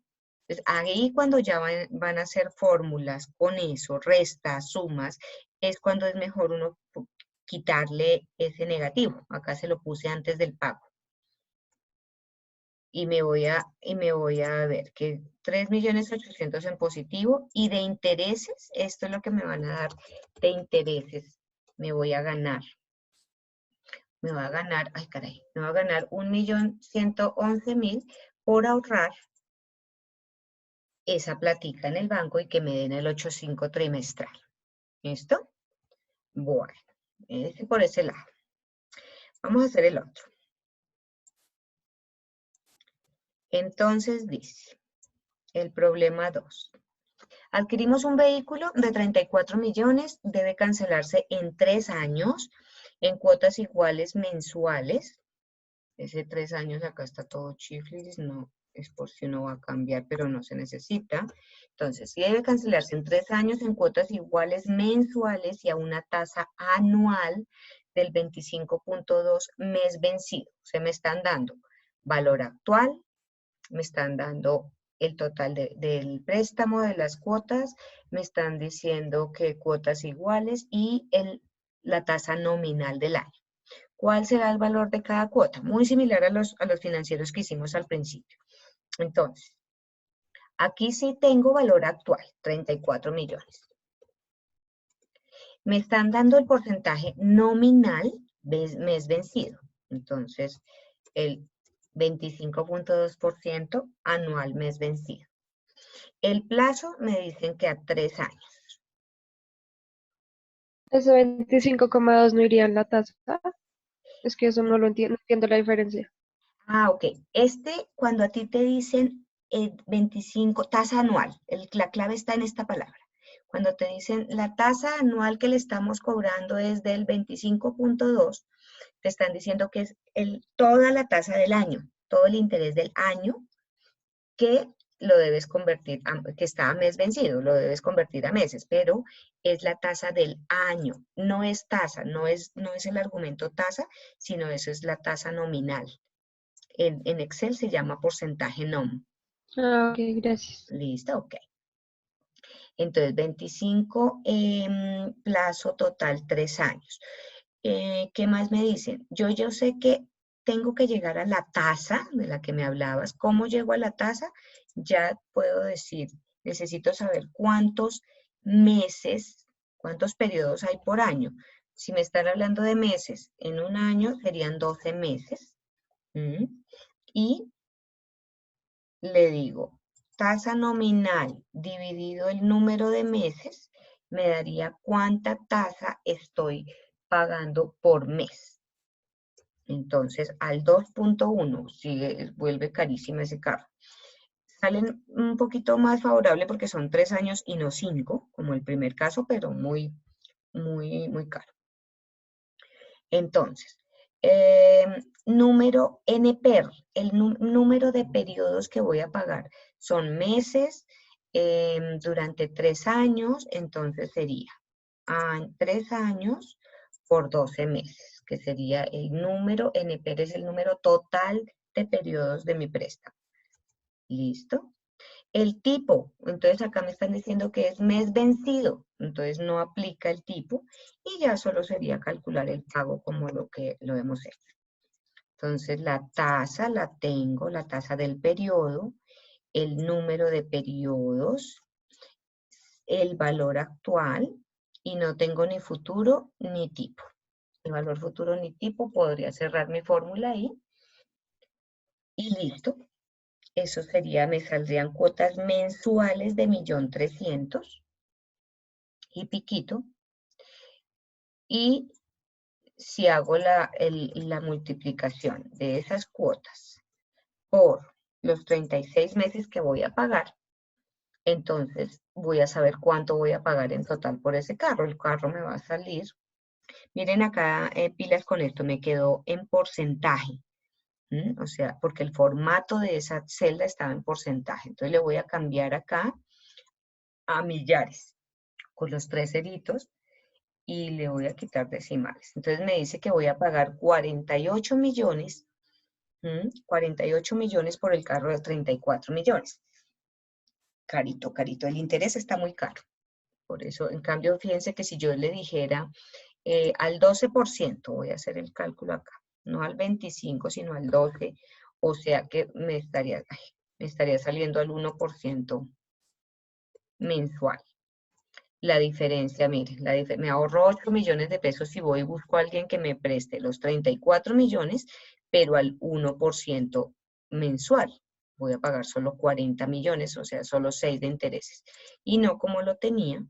Entonces, ahí cuando ya van a hacer fórmulas con eso, restas, sumas, es cuando es mejor uno quitarle ese negativo. Acá se lo puse antes del pago. Y me voy a ver que 3,800,000 en positivo y de intereses, esto es lo que me van a dar de intereses. Me voy a ganar, ay caray, me voy a ganar 1,111,000 por ahorrar esa platica en el banco y que me den el 8.5 trimestral. ¿Listo? Bueno, por ese lado. Vamos a hacer el otro. Entonces dice, el problema 2. Adquirimos un vehículo de 34 millones, debe cancelarse en 3 años, en cuotas iguales mensuales. Ese 3 años acá está todo chiflis, no es por si uno va a cambiar, pero no se necesita. Entonces, sí debe cancelarse en 3 años en cuotas iguales mensuales y a una tasa anual del 25.2 mes vencido. Se me están dando valor actual, me están dando el total del préstamo, de las cuotas, me están diciendo que cuotas iguales y la tasa nominal del año. ¿Cuál será el valor de cada cuota? Muy similar a los financieros que hicimos al principio. Entonces, aquí sí tengo valor actual, 34 millones. Me están dando el porcentaje nominal mes vencido. Entonces, el 25.2% anual mes vencido. El plazo me dicen que a 3 años. Ese 25,2 no iría en la tasa. Es que eso no lo entiendo, no entiendo la diferencia. Ok. Cuando a ti te dicen 25, tasa anual, la clave está en esta palabra. Cuando te dicen la tasa anual que le estamos cobrando es del 25.2, te están diciendo que es toda la tasa del año, todo el interés del año que lo debes convertir, que está a mes vencido, lo debes convertir a meses, pero es la tasa del año, no es tasa, no es el argumento tasa, sino eso es la tasa nominal. En Excel se llama porcentaje NOM. Ah, ok, gracias. Listo, ok. Entonces, 25, plazo total 3 años. ¿Qué más me dicen? Yo sé que tengo que llegar a la tasa de la que me hablabas. ¿Cómo llego a la tasa? Ya puedo decir, necesito saber cuántos meses, cuántos periodos hay por año. Si me están hablando de meses, en un año serían 12 meses. Y le digo, tasa nominal dividido el número de meses, me daría cuánta tasa estoy pagando por mes. Entonces, al 2.1, vuelve carísimo ese carro. Salen un poquito más favorable porque son 3 años y no 5, como el primer caso, pero muy, muy, muy caro. Entonces, número NPER, el número de periodos que voy a pagar son meses durante 3 años, entonces sería 3 años por 12 meses, que sería el número, NPER es el número total de periodos de mi préstamo. ¿Listo? El tipo, entonces acá me están diciendo que es mes vencido, entonces no aplica el tipo y ya solo sería calcular el pago como lo hemos hecho. Entonces la tasa la tengo, la tasa del periodo, el número de periodos, el valor actual y no tengo ni futuro ni tipo. El valor futuro ni tipo, podría cerrar mi fórmula ahí y listo. Eso sería, me saldrían cuotas mensuales de 1.300.000 y piquito. Y si hago la multiplicación de esas cuotas por los 36 meses que voy a pagar, entonces voy a saber cuánto voy a pagar en total por ese carro. El carro me va a salir, miren acá, pilas con esto, me quedó en porcentaje. O sea, porque el formato de esa celda estaba en porcentaje. Entonces le voy a cambiar acá a millares con los 3 ceritos y le voy a quitar decimales. Entonces me dice que voy a pagar 48 millones, 48 millones por el carro de 34 millones. Carito, carito, el interés está muy caro. Por eso, en cambio, fíjense que si yo le dijera al 12%, voy a hacer el cálculo acá, no al 25, sino al 12, o sea que me estaría saliendo al 1% mensual. La diferencia, miren, me ahorro 8 millones de pesos si voy y busco a alguien que me preste los 34 millones, pero al 1% mensual. Voy a pagar solo 40 millones, o sea, solo 6 de intereses. Y no como lo tenía,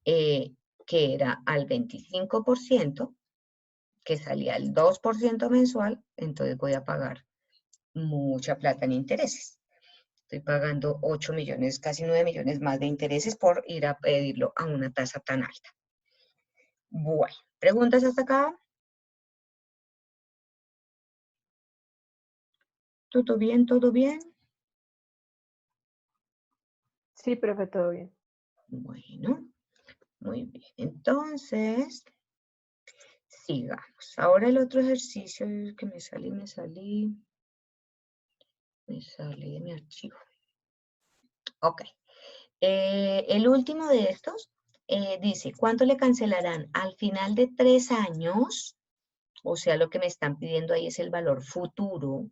que era al 25%, que salía al 2% mensual, entonces voy a pagar mucha plata en intereses. Estoy pagando 8 millones, casi 9 millones más de intereses por ir a pedirlo a una tasa tan alta. Bueno, ¿preguntas hasta acá? ¿Todo bien? ¿Todo bien? Sí, profe, todo bien. Bueno, muy bien. Entonces, sigamos. Ahora el otro ejercicio que me salí de mi archivo. Ok. El último de estos dice, ¿cuánto le cancelarán al final de 3 años? O sea, lo que me están pidiendo ahí es el valor futuro,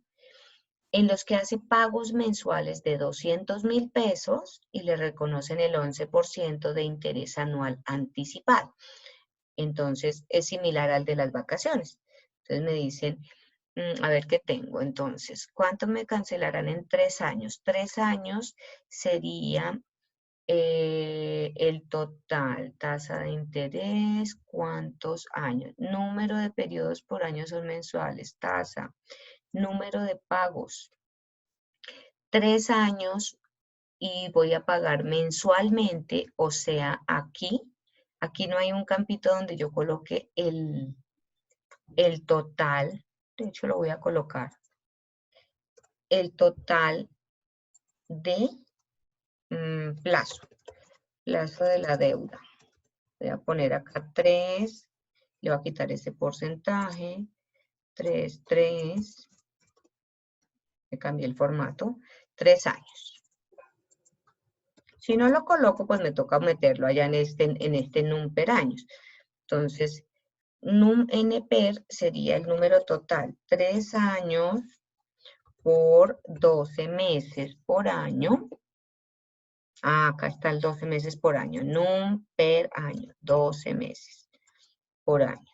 en los que hace pagos mensuales de 200.000 pesos y le reconocen el 11% de interés anual anticipado. Entonces, es similar al de las vacaciones. Entonces me dicen, a ver qué tengo. Entonces, ¿cuánto me cancelarán en 3 años? 3 años sería el total, tasa de interés, ¿cuántos años? Número de periodos por año son mensuales, tasa, número de pagos, 3 años y voy a pagar mensualmente, o sea, aquí no hay un campito donde yo coloque el total, de hecho lo voy a colocar, el total de plazo de la deuda. Voy a poner acá 3, le voy a quitar ese porcentaje, 3, le cambié el formato, 3 años. Si no lo coloco, pues me toca meterlo allá en este num per años. Entonces, num n per sería el número total, 3 años por 12 meses por año. Acá está el 12 meses por año, num per año, 12 meses por año.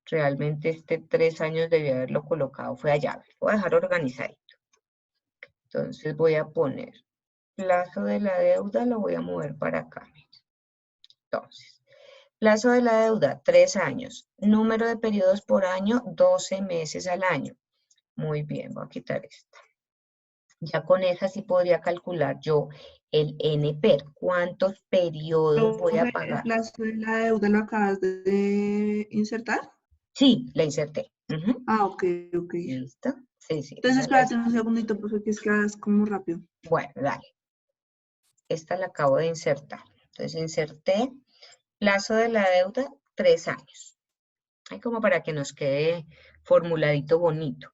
Realmente este 3 años debí haberlo colocado, fue allá. Lo voy a dejar organizadito. Entonces voy a poner plazo de la deuda, lo voy a mover para acá. Entonces, plazo de la deuda, 3 años. Número de periodos por año, 12 meses al año. Muy bien, voy a quitar esta. Ya con esa sí podría calcular yo el NPER. ¿Cuántos periodos voy a ¿El pagar? plazo de la deuda lo acabas de insertar? Sí, la inserté. Ujú. Ah, ok, ok. ¿Listo? Sí, sí. Entonces, esa la espérate un segundito porque es que vas como rápido. Bueno, dale. Esta la acabo de insertar. Entonces inserté plazo de la deuda, 3 años. Ahí como para que nos quede formuladito bonito.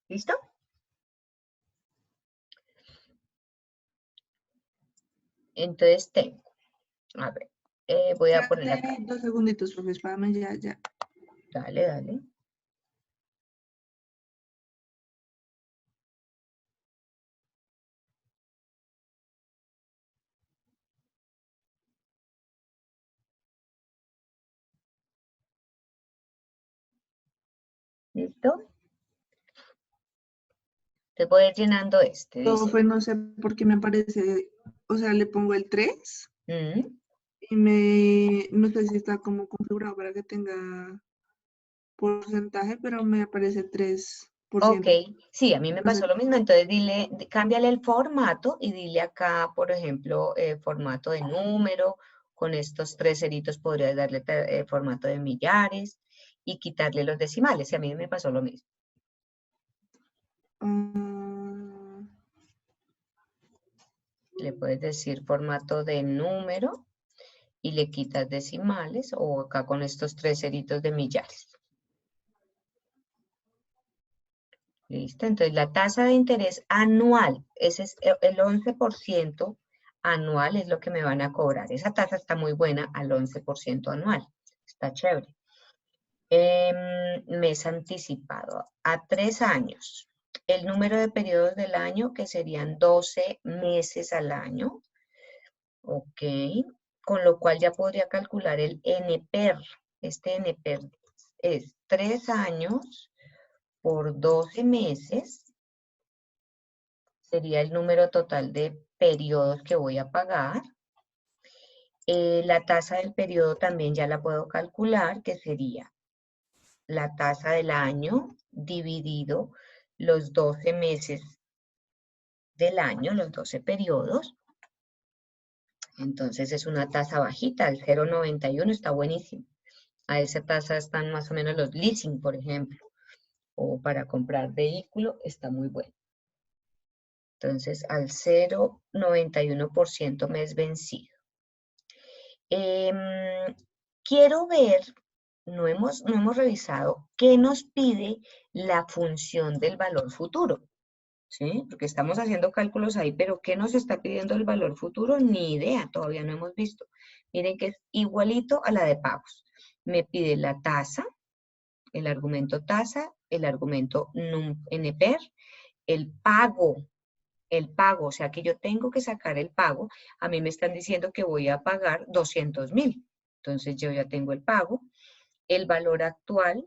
¿Listo? Entonces tengo, a ver, voy a poner acá. Espérate 2 segunditos, profe, espérame, ya. Dale, dale. ¿Listo? Te voy a ir llenando este. Dice, Profe, no sé por qué me aparece, o sea, le pongo el 3 y no sé si está como configurado para que tenga porcentaje, pero me aparece 3%. ok, sí, a mí me No sé. pasó lo mismo. Entonces cámbiale el formato y dile acá, por ejemplo, formato de número. Con estos 3 ceritos podrías darle formato de millares y quitarle los decimales. Y a mí me pasó lo mismo. Ah, Le puedes decir formato de número y le quitas decimales o acá con estos 3 ceritos de millares. ¿Listo? Entonces la tasa de interés anual, ese es el 11% anual es lo que me van a cobrar. Esa tasa está muy buena al 11% anual. Está chévere. Mes anticipado a 3 años. El número de periodos del año que serían 12 meses al año. Ok. Con lo cual ya podría calcular el NPER. Este NPER es 3 años por 12 meses. Sería el número total de periodos que voy a pagar. La tasa del periodo también ya la puedo calcular, que sería la tasa del año dividido los 12 meses del año, los 12 periodos. Entonces es una tasa bajita, el 0,91 está buenísimo. A esa tasa están más o menos los leasing, por ejemplo, o para comprar vehículo, está muy bueno. Entonces al 0,91% mes vencido. Quiero ver, no hemos revisado qué nos pide la función del valor futuro, ¿sí? Porque estamos haciendo cálculos ahí, pero ¿qué nos está pidiendo el valor futuro? Ni idea, todavía no hemos visto. Miren que es igualito a la de pagos. Me pide la tasa, el argumento tasa, el argumento NPER, el pago, o sea que yo tengo que sacar el pago. A mí me están diciendo que voy a pagar 200.000. Entonces yo ya tengo el pago. El valor actual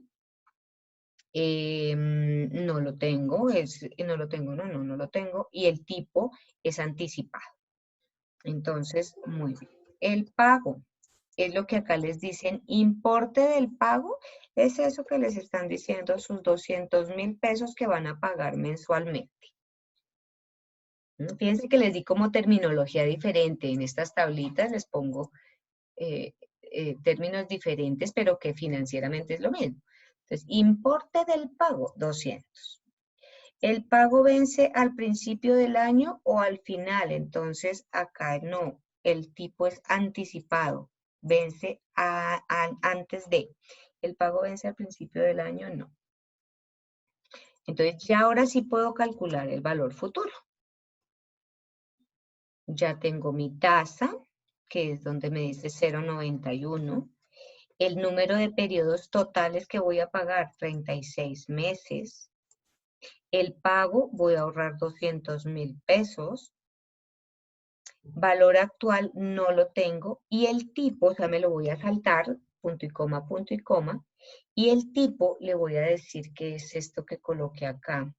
No lo tengo, no lo tengo. Y el tipo es anticipado. Entonces, muy bien. El pago es lo que acá les dicen, importe del pago, es eso que les están diciendo, sus 200.000 pesos que van a pagar mensualmente. Fíjense que les di como terminología diferente. En estas tablitas les pongo términos diferentes, pero que financieramente es lo mismo. Entonces, importe del pago, 200. ¿El pago vence al principio del año o al final? Entonces, acá no, el tipo es anticipado, vence antes de. ¿El pago vence al principio del año? No. Entonces, ya ahora sí puedo calcular el valor futuro. Ya tengo mi tasa, que es donde me dice 0,91. El número de periodos totales que voy a pagar, 36 meses. El pago, voy a ahorrar 200.000 pesos. Valor actual no lo tengo. Y el tipo, o sea, me lo voy a saltar, punto y coma, punto y coma. Y el tipo le voy a decir que es esto que coloqué acá,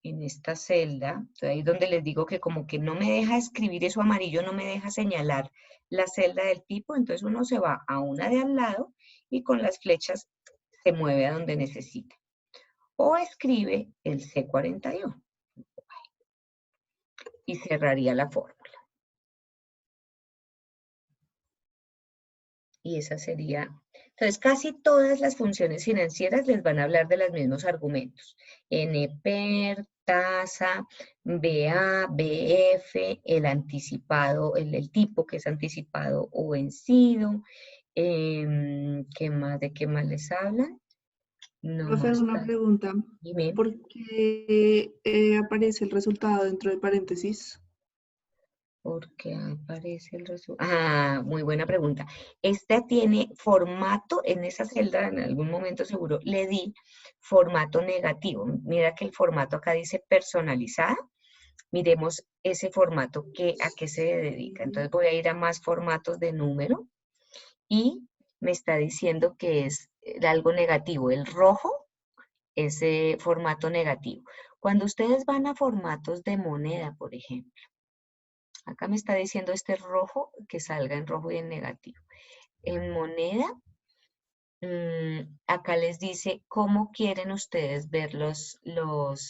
en esta celda. Entonces, ahí donde les digo que como que no me deja escribir eso amarillo, no me deja señalar la celda del tipo. Entonces uno se va a una de al lado y con las flechas se mueve a donde necesita. O escribe el C41 y cerraría la fórmula. Y esa sería... Entonces, casi todas las funciones financieras les van a hablar de los mismos argumentos. NPER, tasa, BA, BF, el anticipado, el tipo que es anticipado o vencido. ¿Qué más? ¿De qué más les hablan? No, Profe, una hasta... pregunta. Dime. ¿Por qué aparece el resultado dentro de paréntesis? Porque aparece el resultado. Ah, muy buena pregunta. Esta tiene formato, en esa celda, en algún momento seguro, le di formato negativo. Mira que el formato acá dice personalizada. Miremos ese formato, a qué se dedica. Entonces voy a ir a más formatos de número y me está diciendo que es algo negativo. El rojo es formato negativo. Cuando ustedes van a formatos de moneda, por ejemplo, acá me está diciendo este rojo que salga en rojo y en negativo. En moneda, acá les dice cómo quieren ustedes ver los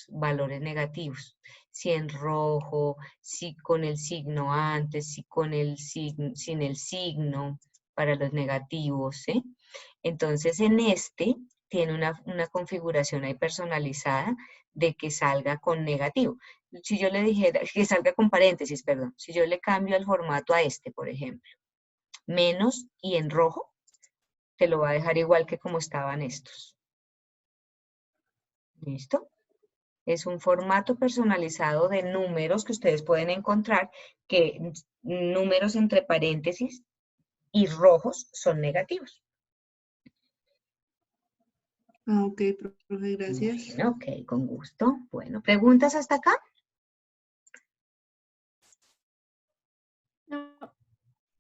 valores negativos. Si en rojo, si con el signo antes, si con el signo, sin el signo para los negativos, ¿sí? Entonces en este tiene una configuración ahí personalizada de que salga con negativo. Si yo le dijera, que salga con paréntesis, perdón. Si yo le cambio el formato a este, por ejemplo, menos y en rojo, te lo va a dejar igual que como estaban estos. ¿Listo? Es un formato personalizado de números que ustedes pueden encontrar, que números entre paréntesis y rojos son negativos. Ah, ok, profe, gracias. Bueno, ok, con gusto. Bueno, ¿preguntas hasta acá? No.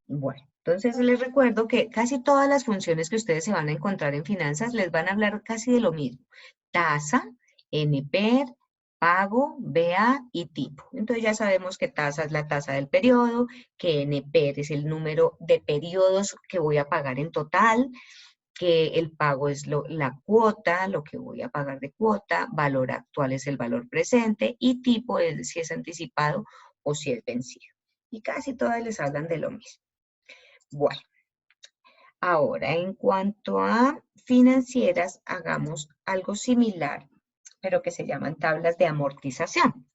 Bueno, entonces les recuerdo que casi todas las funciones que ustedes se van a encontrar en finanzas les van a hablar casi de lo mismo. Tasa, NPER, pago, BA y tipo. Entonces ya sabemos que tasa es la tasa del periodo, que NPER es el número de periodos que voy a pagar en total, que el pago es la cuota, lo que voy a pagar de cuota, valor actual es el valor presente y tipo es si es anticipado o si es vencido. Y casi todas les hablan de lo mismo. Bueno, ahora en cuanto a financieras, hagamos algo similar, pero que se llaman tablas de amortización.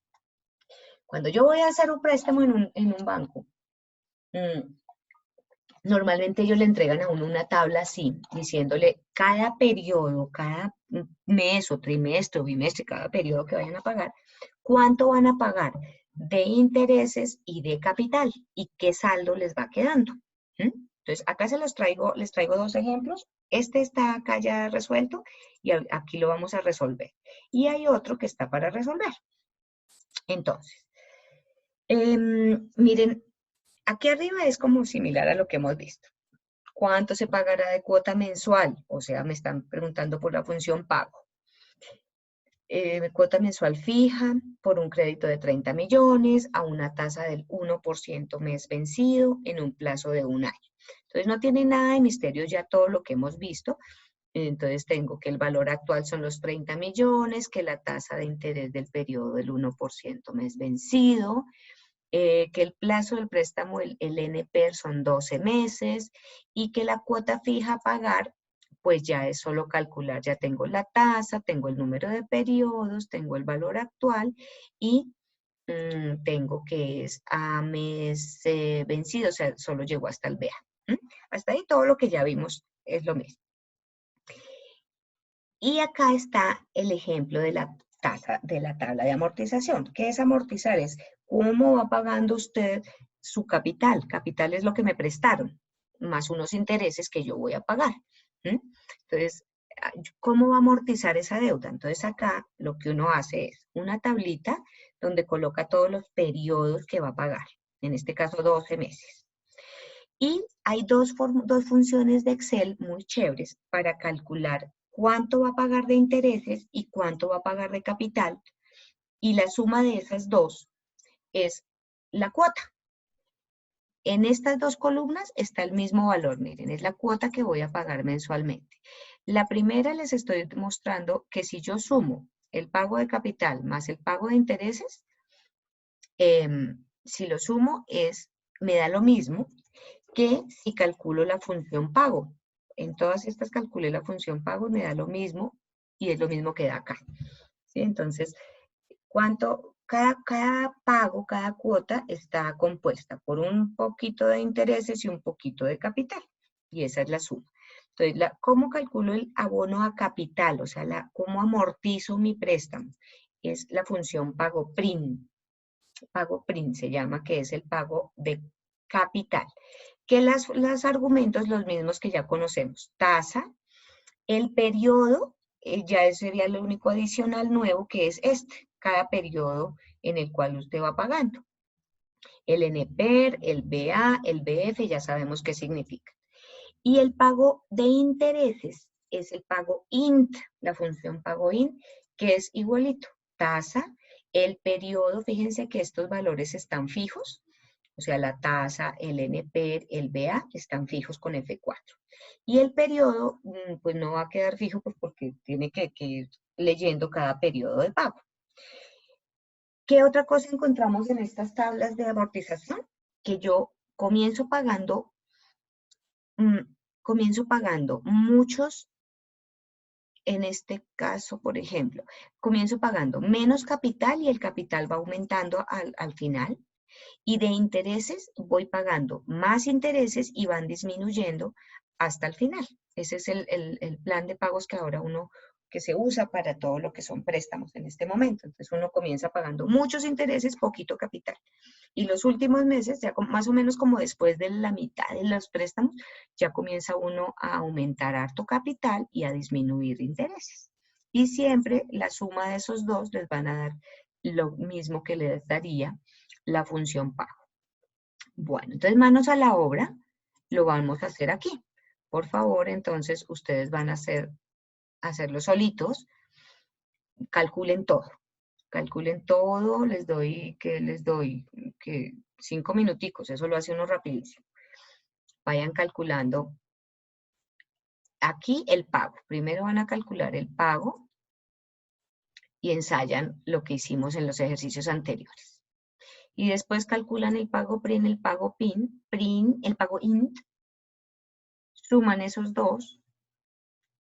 Cuando yo voy a hacer un préstamo en un banco, normalmente ellos le entregan a uno una tabla así, diciéndole cada periodo, cada mes o trimestre o bimestre, cada periodo que vayan a pagar, cuánto van a pagar de intereses y de capital y qué saldo les va quedando. Entonces, acá les traigo dos ejemplos. Este está acá ya resuelto y aquí lo vamos a resolver. Y hay otro que está para resolver. Entonces, miren, aquí arriba es como similar a lo que hemos visto. ¿Cuánto se pagará de cuota mensual? O sea, me están preguntando por la función pago. Cuota mensual fija por un crédito de 30 millones a una tasa del 1% mes vencido en un plazo de un año. Entonces no tiene nada de misterio ya todo lo que hemos visto. Entonces tengo que el valor actual son los 30 millones, que la tasa de interés del periodo del 1% mes vencido, que el plazo del préstamo, el NPER, son 12 meses y que la cuota fija a pagar, pues ya es solo calcular, ya tengo la tasa, tengo el número de periodos, tengo el valor actual y tengo que es a mes vencido, o sea, solo llegó hasta el BEA. Hasta ahí todo lo que ya vimos es lo mismo. Y acá está el ejemplo de la tasa de la tabla de amortización. ¿Qué es amortizar? Es cómo va pagando usted su capital. Capital es lo que me prestaron, más unos intereses que yo voy a pagar. Entonces, ¿cómo va a amortizar esa deuda? Entonces acá lo que uno hace es una tablita donde coloca todos los periodos que va a pagar. En este caso, 12 meses. Y hay dos funciones de Excel muy chéveres para calcular cuánto va a pagar de intereses y cuánto va a pagar de capital. Y la suma de esas dos es la cuota. En estas dos columnas está el mismo valor, miren, es la cuota que voy a pagar mensualmente. La primera les estoy mostrando que si yo sumo el pago de capital más el pago de intereses, si lo sumo me da lo mismo que si calculo la función pago. En todas estas calculé la función pago, me da lo mismo y es lo mismo que da acá. ¿Sí? Entonces, cada pago, cada cuota está compuesta por un poquito de intereses y un poquito de capital. Y esa es la suma. Entonces, ¿cómo calculo el abono a capital? O sea, ¿cómo amortizo mi préstamo? Es la función pago PRIN. Pago PRIN se llama, que es el pago de capital. Que los argumentos los mismos que ya conocemos. Tasa, el periodo, ya sería el único adicional nuevo que es cada periodo en el cual usted va pagando. El NPER, el BA, el BF, ya sabemos qué significa. Y el pago de intereses es el pago INT, la función pago INT, que es igualito. Tasa, el periodo, fíjense que estos valores están fijos, o sea, la tasa, el NPER, el BA están fijos con F4. Y el periodo, pues no va a quedar fijo pues porque tiene que ir leyendo cada periodo de pago. ¿Qué otra cosa encontramos en estas tablas de amortización? Que yo comienzo pagando muchos, en este caso, por ejemplo, comienzo pagando menos capital y el capital va aumentando al final. Y de intereses voy pagando más intereses y van disminuyendo hasta el final. Ese es el plan de pagos que ahora que se usa para todo lo que son préstamos en este momento. Entonces uno comienza pagando muchos intereses, poquito capital. Y los últimos meses, ya más o menos como después de la mitad de los préstamos, ya comienza uno a aumentar harto capital y a disminuir intereses. Y siempre la suma de esos dos les van a dar lo mismo que les daría la función pago. Bueno, entonces manos a la obra, lo vamos a hacer aquí. Por favor, entonces ustedes van a hacerlo solitos, calculen todo. Calculen todo, les doy que 5 minuticos, eso lo hace uno rapidísimo. Vayan calculando aquí el pago. Primero van a calcular el pago y ensayan lo que hicimos en los ejercicios anteriores. Y después calculan el pago PRIN, el pago PRIN, el pago INT, suman esos dos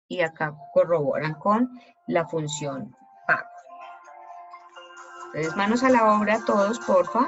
y acá corroboran con la función pago. Entonces, manos a la obra todos, porfa.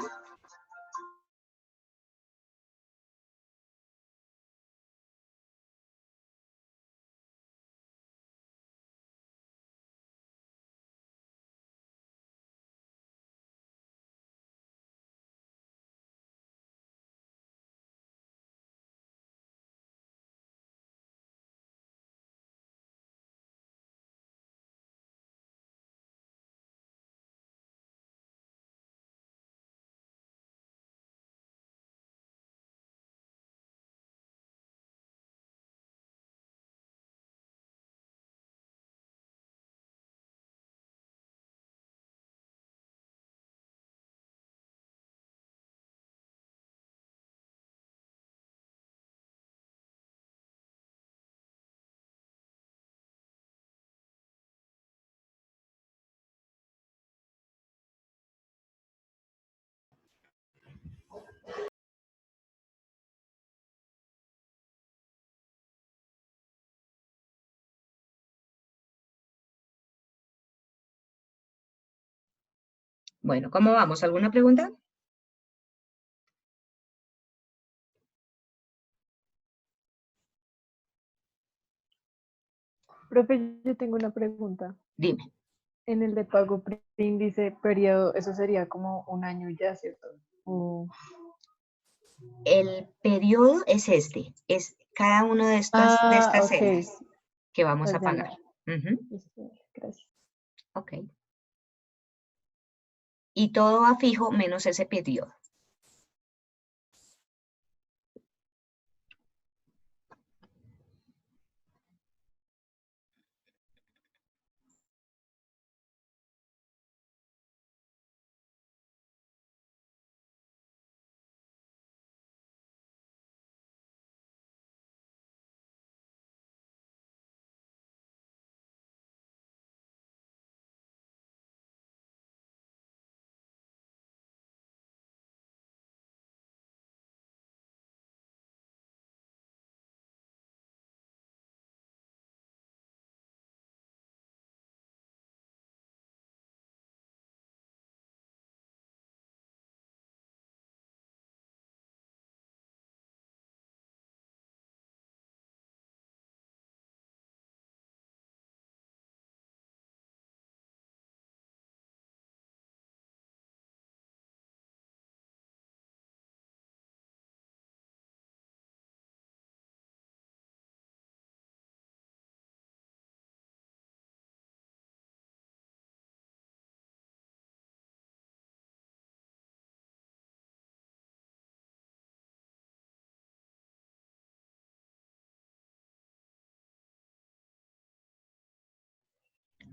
Bueno, ¿cómo vamos? ¿Alguna pregunta? Profe, yo tengo una pregunta. Dime. En el de pago PRIN dice periodo, eso sería como un año ya, ¿cierto? O- El periodo es este, es cada uno de de estas ok. celdas que vamos Ya, a ya, pagar. ya. Ujú, Listo, gracias. ok. Y todo va fijo menos ese periodo.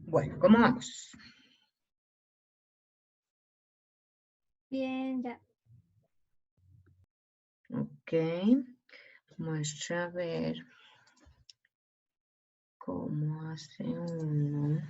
Bueno, ¿cómo vamos? Bien, ya. Ok, muestra a ver cómo hace uno.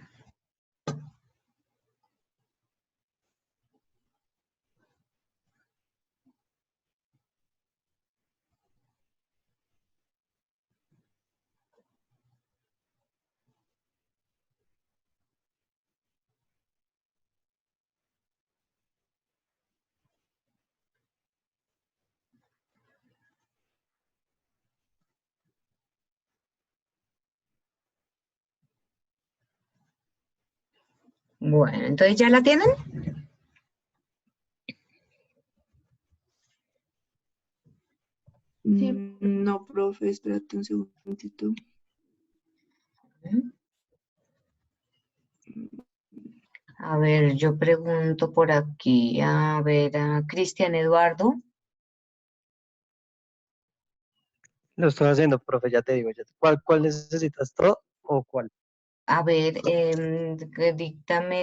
Bueno, entonces ¿ya la tienen? Sí. No, profe, espérate un segundito. A ver, yo pregunto por aquí, a ver, a Cristian Eduardo. Lo estoy haciendo, profe, ya te digo. ¿Cuál necesitas, todo o cuál? A ver, díctame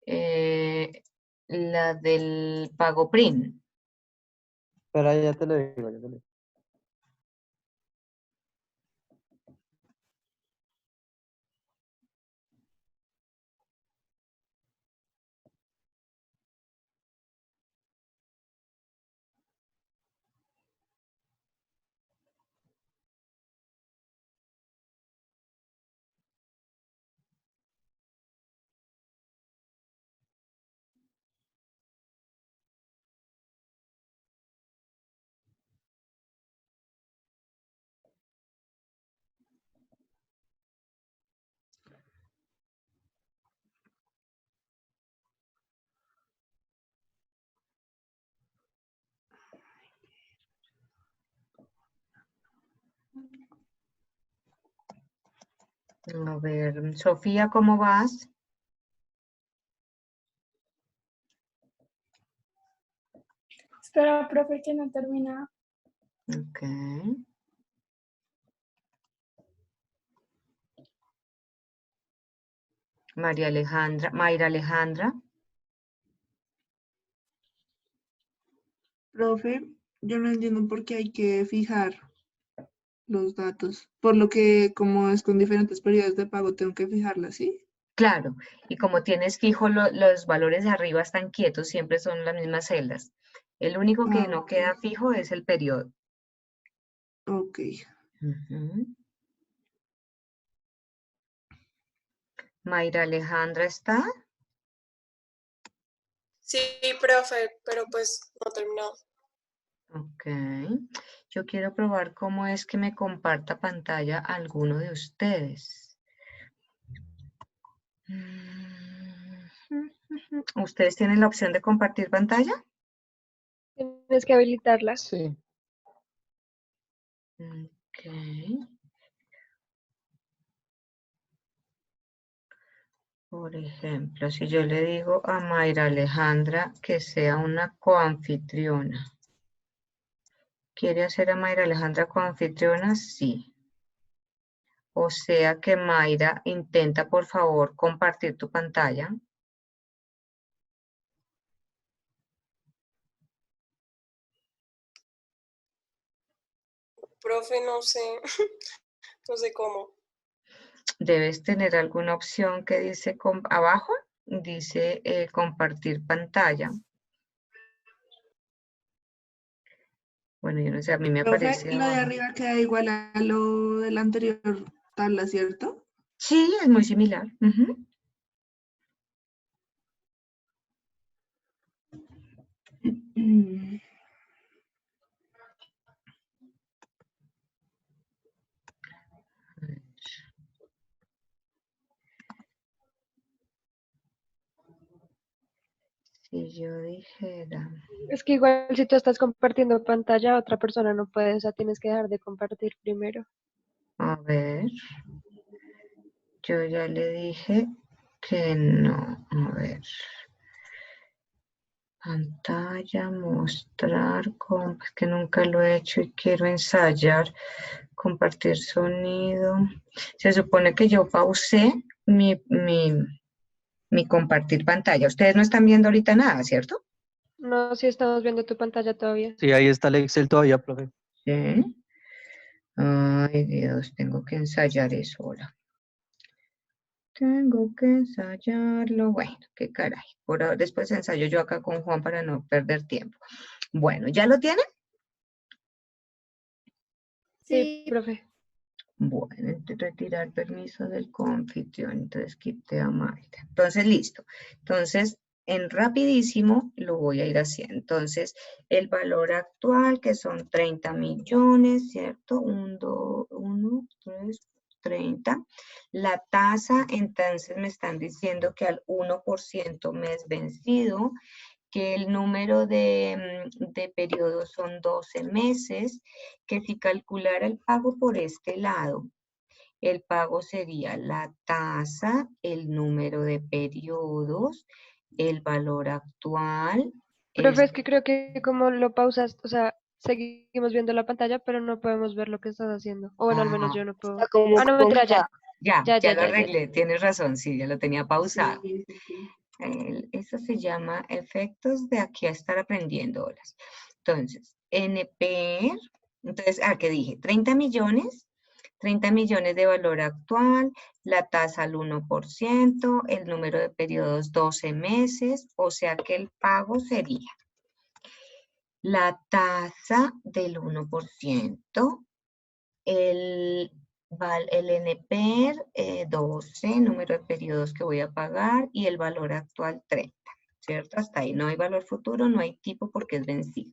eh, la del pago PRIN. Espera, ya te lo digo, ya te lo digo. A ver, Sofía, ¿cómo vas? Espera, profe, que no termina. Ok. María Alejandra, Mayra Alejandra. Profe, yo no entiendo por qué hay que fijar los datos. Por lo que, como es con diferentes periodos de pago, tengo que fijarlas, ¿sí? Claro, y como tienes fijo, los valores de arriba están quietos, siempre son las mismas celdas. El único que Ah, no ok. queda fijo es el periodo. Ok. Ujú. Mayra Alejandra está. Sí, profe, pero pues no he terminado. Ok. Yo quiero probar cómo es que me comparta pantalla alguno de ustedes. ¿Ustedes tienen la opción de compartir pantalla? Tienes que habilitarla. Sí. Ok. Por ejemplo, si yo le digo a Mayra Alejandra que sea una coanfitriona. ¿Quiere hacer a Mayra Alejandra coanfitriona? Sí. O sea que Mayra, intenta por favor compartir tu pantalla. Profe, no sé, no sé cómo. Debes tener alguna opción que dice abajo, dice compartir pantalla. Bueno, yo no sé, a mí me Profe, aparece lo de abajo. arriba queda igual a lo de la anterior tabla, ¿cierto? Sí, es muy similar. Ujú. Si yo dijera, Es que igual si tú estás compartiendo pantalla, otra persona no puede, o sea, tienes que dejar de compartir primero. a ver, yo ya le dije que no. A ver. Pantalla, mostrar, es que nunca lo he hecho y quiero ensayar. Compartir sonido. Se supone que yo pausé mi compartir pantalla. Ustedes no están viendo ahorita nada, ¿cierto? No, si estamos viendo tu pantalla todavía. Sí, ahí está el Excel todavía, profe. Sí. Ay, Dios, tengo que ensayar eso ahora. Tengo que ensayarlo. Bueno, qué caray. Por ahora, después ensayo yo acá con Juan para no perder tiempo. Bueno, ¿ya lo tienen? Sí, profe. Bueno, retirar permiso del confitrión. Entonces quité a Mayra. Entonces, listo. Entonces, en rapidísimo lo voy a ir haciendo. Entonces, el valor actual, que son 30 millones, ¿cierto? 1, 2, 1, 3, 30. La tasa, entonces me están diciendo que al 1% mes vencido, que el número de periodos son 12 meses, que si calculara el pago por este lado, el pago sería la tasa, el número de periodos, el valor actual. Profe, es que creo que como lo pausas, o sea, seguimos viendo la pantalla, pero no podemos ver lo que estás haciendo. O bueno, al menos yo no puedo. Está como Ah, no, mentira, ya. Ya lo Ya. arreglé, tienes razón, sí, ya lo tenía pausado. Sí, sí, sí. Eso se llama efectos de aquí a estar aprendiendo horas. Entonces, NP, entonces, ¿qué dije? 30 millones de valor actual, la tasa al 1%, el número de periodos 12 meses, o sea que el pago sería la tasa del 1%, el NPER 12, número de periodos que voy a pagar, y el valor actual 30, ¿cierto? Hasta ahí no hay valor futuro, no hay tipo porque es vencido.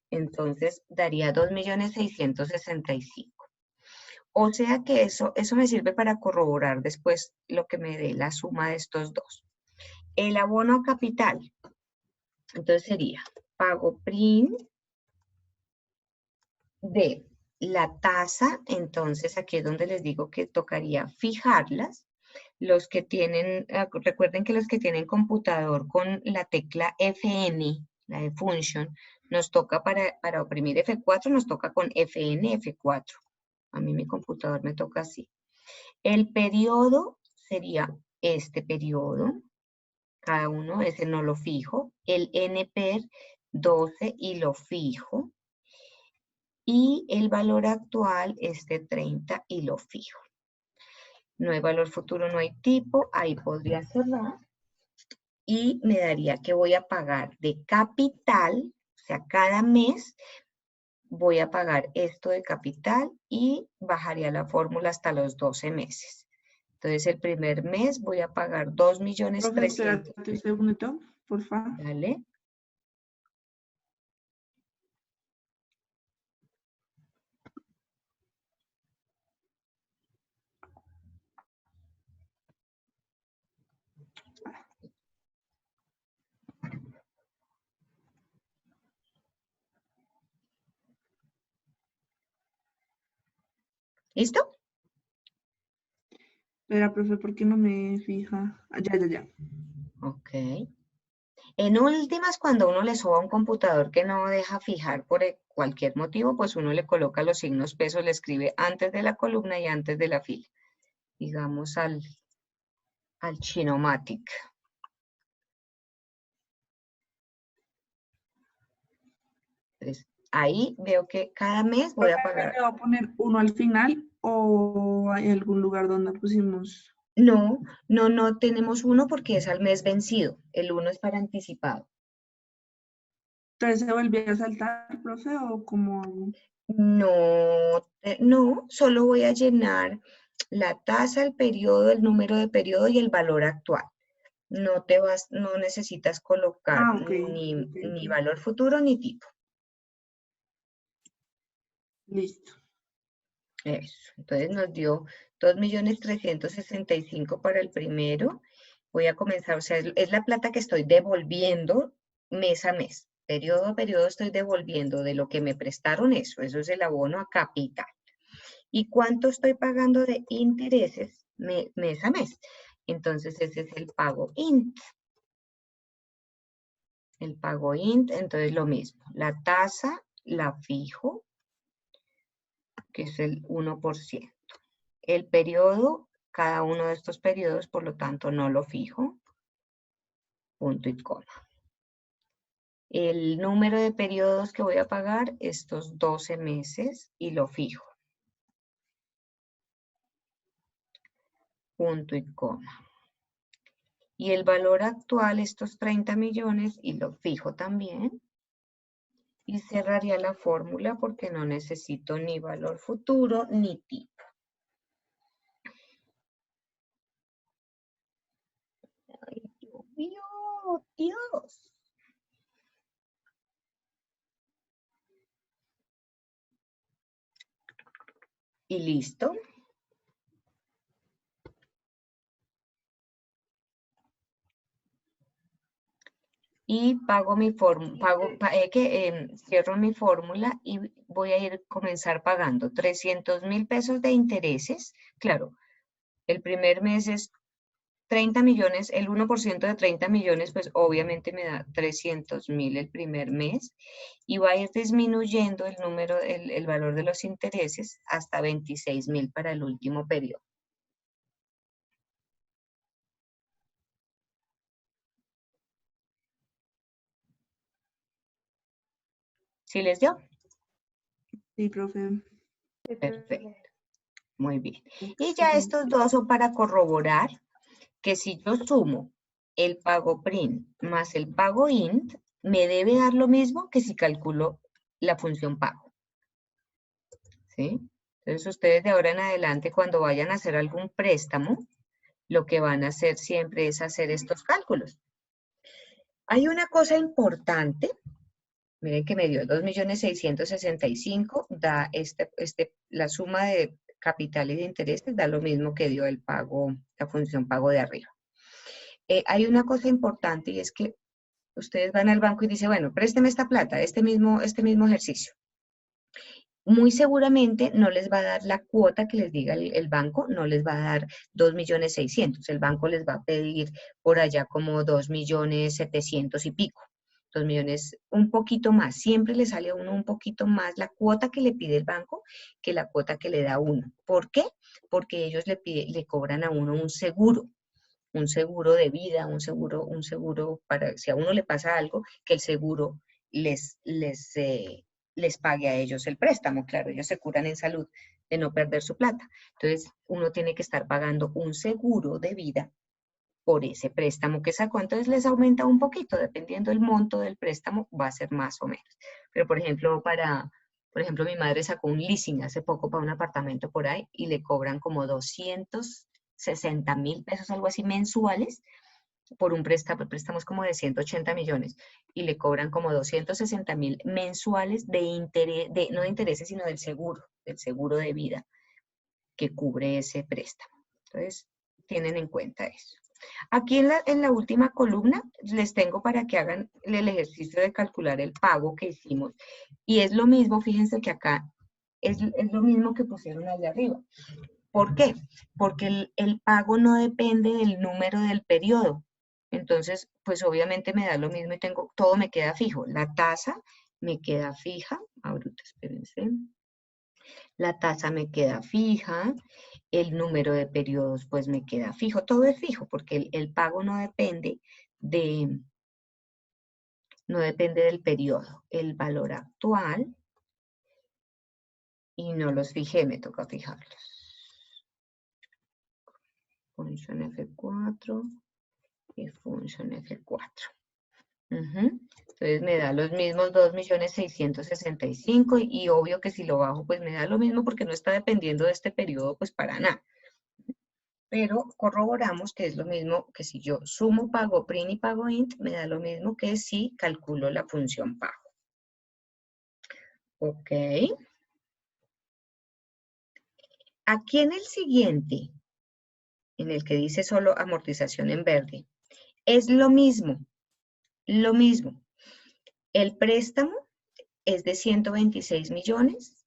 Entonces daría 2.665.000. O sea que eso me sirve para corroborar después lo que me dé la suma de estos dos. El abono a capital, entonces sería pago PRIN de la tasa, entonces aquí es donde les digo que tocaría fijarlas. Los que tienen, recuerden que los que tienen computador con la tecla FN, la de function, nos toca para oprimir F4, nos toca con FN, F4. A mí mi computador me toca así. El periodo sería este periodo, cada uno, ese no lo fijo. El NPER 12 y lo fijo. Y el valor actual es de 30 y lo fijo. No hay valor futuro, no hay tipo, ahí podría cerrar. Y me daría que voy a pagar de capital, o sea, cada mes voy a pagar esto de capital y bajaría la fórmula hasta los 12 meses. Entonces, el primer mes voy a pagar 2.300.000. Profe, espérate un segundito. porfa. Dale. ¿Listo? Espera, profe, ¿por qué no me fija? Ah, ya. Ok. En últimas, cuando uno le suba a un computador que no deja fijar por cualquier motivo, pues uno le coloca los signos pesos, le escribe antes de la columna y antes de la fila. Digamos al Chinomatic. Entonces, ahí veo que cada mes voy a pagar. ¿Le voy a poner 1 al final o hay algún lugar donde pusimos? No tenemos 1 porque es al mes vencido. El 1 es para anticipado. Entonces, ¿se volvió a saltar, profe, o cómo hago? No, solo voy a llenar la tasa, el periodo, el número de periodo y el valor actual. No necesitas colocar Ah, ok. ni valor futuro ni tipo. Listo. Eso. Entonces nos dio 2.365.000 para el primero. Voy a comenzar, o sea, es la plata que estoy devolviendo mes a mes. Periodo a periodo estoy devolviendo de lo que me prestaron eso. Eso es el abono a capital. ¿Y cuánto estoy pagando de intereses mes a mes? Entonces ese es el pago INT. El pago INT, entonces lo mismo. La tasa la fijo, que es el 1%. El periodo, cada uno de estos periodos, por lo tanto, no lo fijo. Punto y coma. El número de periodos que voy a pagar, estos 12 meses, y lo fijo. Punto y coma. Y el valor actual, estos 30 millones, y lo fijo también. Y cerraría la fórmula porque no necesito ni valor futuro ni tipo. Ay, Dios mío, Dios. Y listo. Y pago mi fórmula, cierro mi fórmula y voy a comenzar pagando 300.000 pesos de intereses. Claro, el primer mes es 30 millones, el 1% de 30 millones, pues obviamente me da 300.000 el primer mes y va a ir disminuyendo el número, el valor de los intereses hasta 26.000 para el último periodo. ¿Sí les dio? Sí, profe. Perfecto. Muy bien. Y ya estos dos son para corroborar que si yo sumo el pago PRIN más el pago INT, me debe dar lo mismo que si calculo la función pago. ¿Sí? Entonces ustedes de ahora en adelante, cuando vayan a hacer algún préstamo, lo que van a hacer siempre es hacer estos cálculos. Hay una cosa importante, miren que me dio 2.665.000, da la suma de capital y de intereses, da lo mismo que dio el pago, la función pago de arriba. Hay una cosa importante y es que ustedes van al banco y dicen, bueno, présteme esta plata, este mismo ejercicio. Muy seguramente no les va a dar la cuota que les diga el banco, no les va a dar 2.600.000. El banco les va a pedir por allá como 2.700.000 y pico. 2 millones, un poquito más. Siempre le sale a uno un poquito más la cuota que le pide el banco que la cuota que le da uno. ¿Por qué? Porque ellos le cobran a uno un seguro de vida, un seguro para si a uno le pasa algo, que el seguro les pague a ellos el préstamo. Claro, ellos se curan en salud de no perder su plata. Entonces, uno tiene que estar pagando un seguro de vida por ese préstamo que sacó. Entonces, les aumenta un poquito, dependiendo del monto del préstamo, va a ser más o menos. Pero, por ejemplo, mi madre sacó un leasing hace poco para un apartamento por ahí y le cobran como 260.000 pesos, algo así, mensuales, por un préstamo, el préstamo es como de 180 millones y le cobran como 260.000 mensuales de interés, no de intereses, sino del seguro de vida que cubre ese préstamo. Entonces, tienen en cuenta eso. Aquí en la última columna les tengo para que hagan el ejercicio de calcular el pago que hicimos. Y es lo mismo, fíjense que acá es lo mismo que pusieron allá arriba. ¿Por qué? Porque el pago no depende del número del periodo. Entonces, pues obviamente me da lo mismo y todo me queda fijo. La tasa me queda fija. Ahorita, espérense. La tasa me queda fija, el número de periodos pues me queda fijo, todo es fijo porque el pago no depende del periodo, el valor actual, y no los fijé, me toca fijarlos. Función F4 y función F4. Entonces me da los mismos 2.665.000 y obvio que si lo bajo pues me da lo mismo porque no está dependiendo de este periodo pues para nada. Pero corroboramos que es lo mismo que si yo sumo pago print y pago int, me da lo mismo que si calculo la función pago. Ok. Aquí en el siguiente, en el que dice solo amortización en verde, es lo mismo, lo mismo. El préstamo es de 126 millones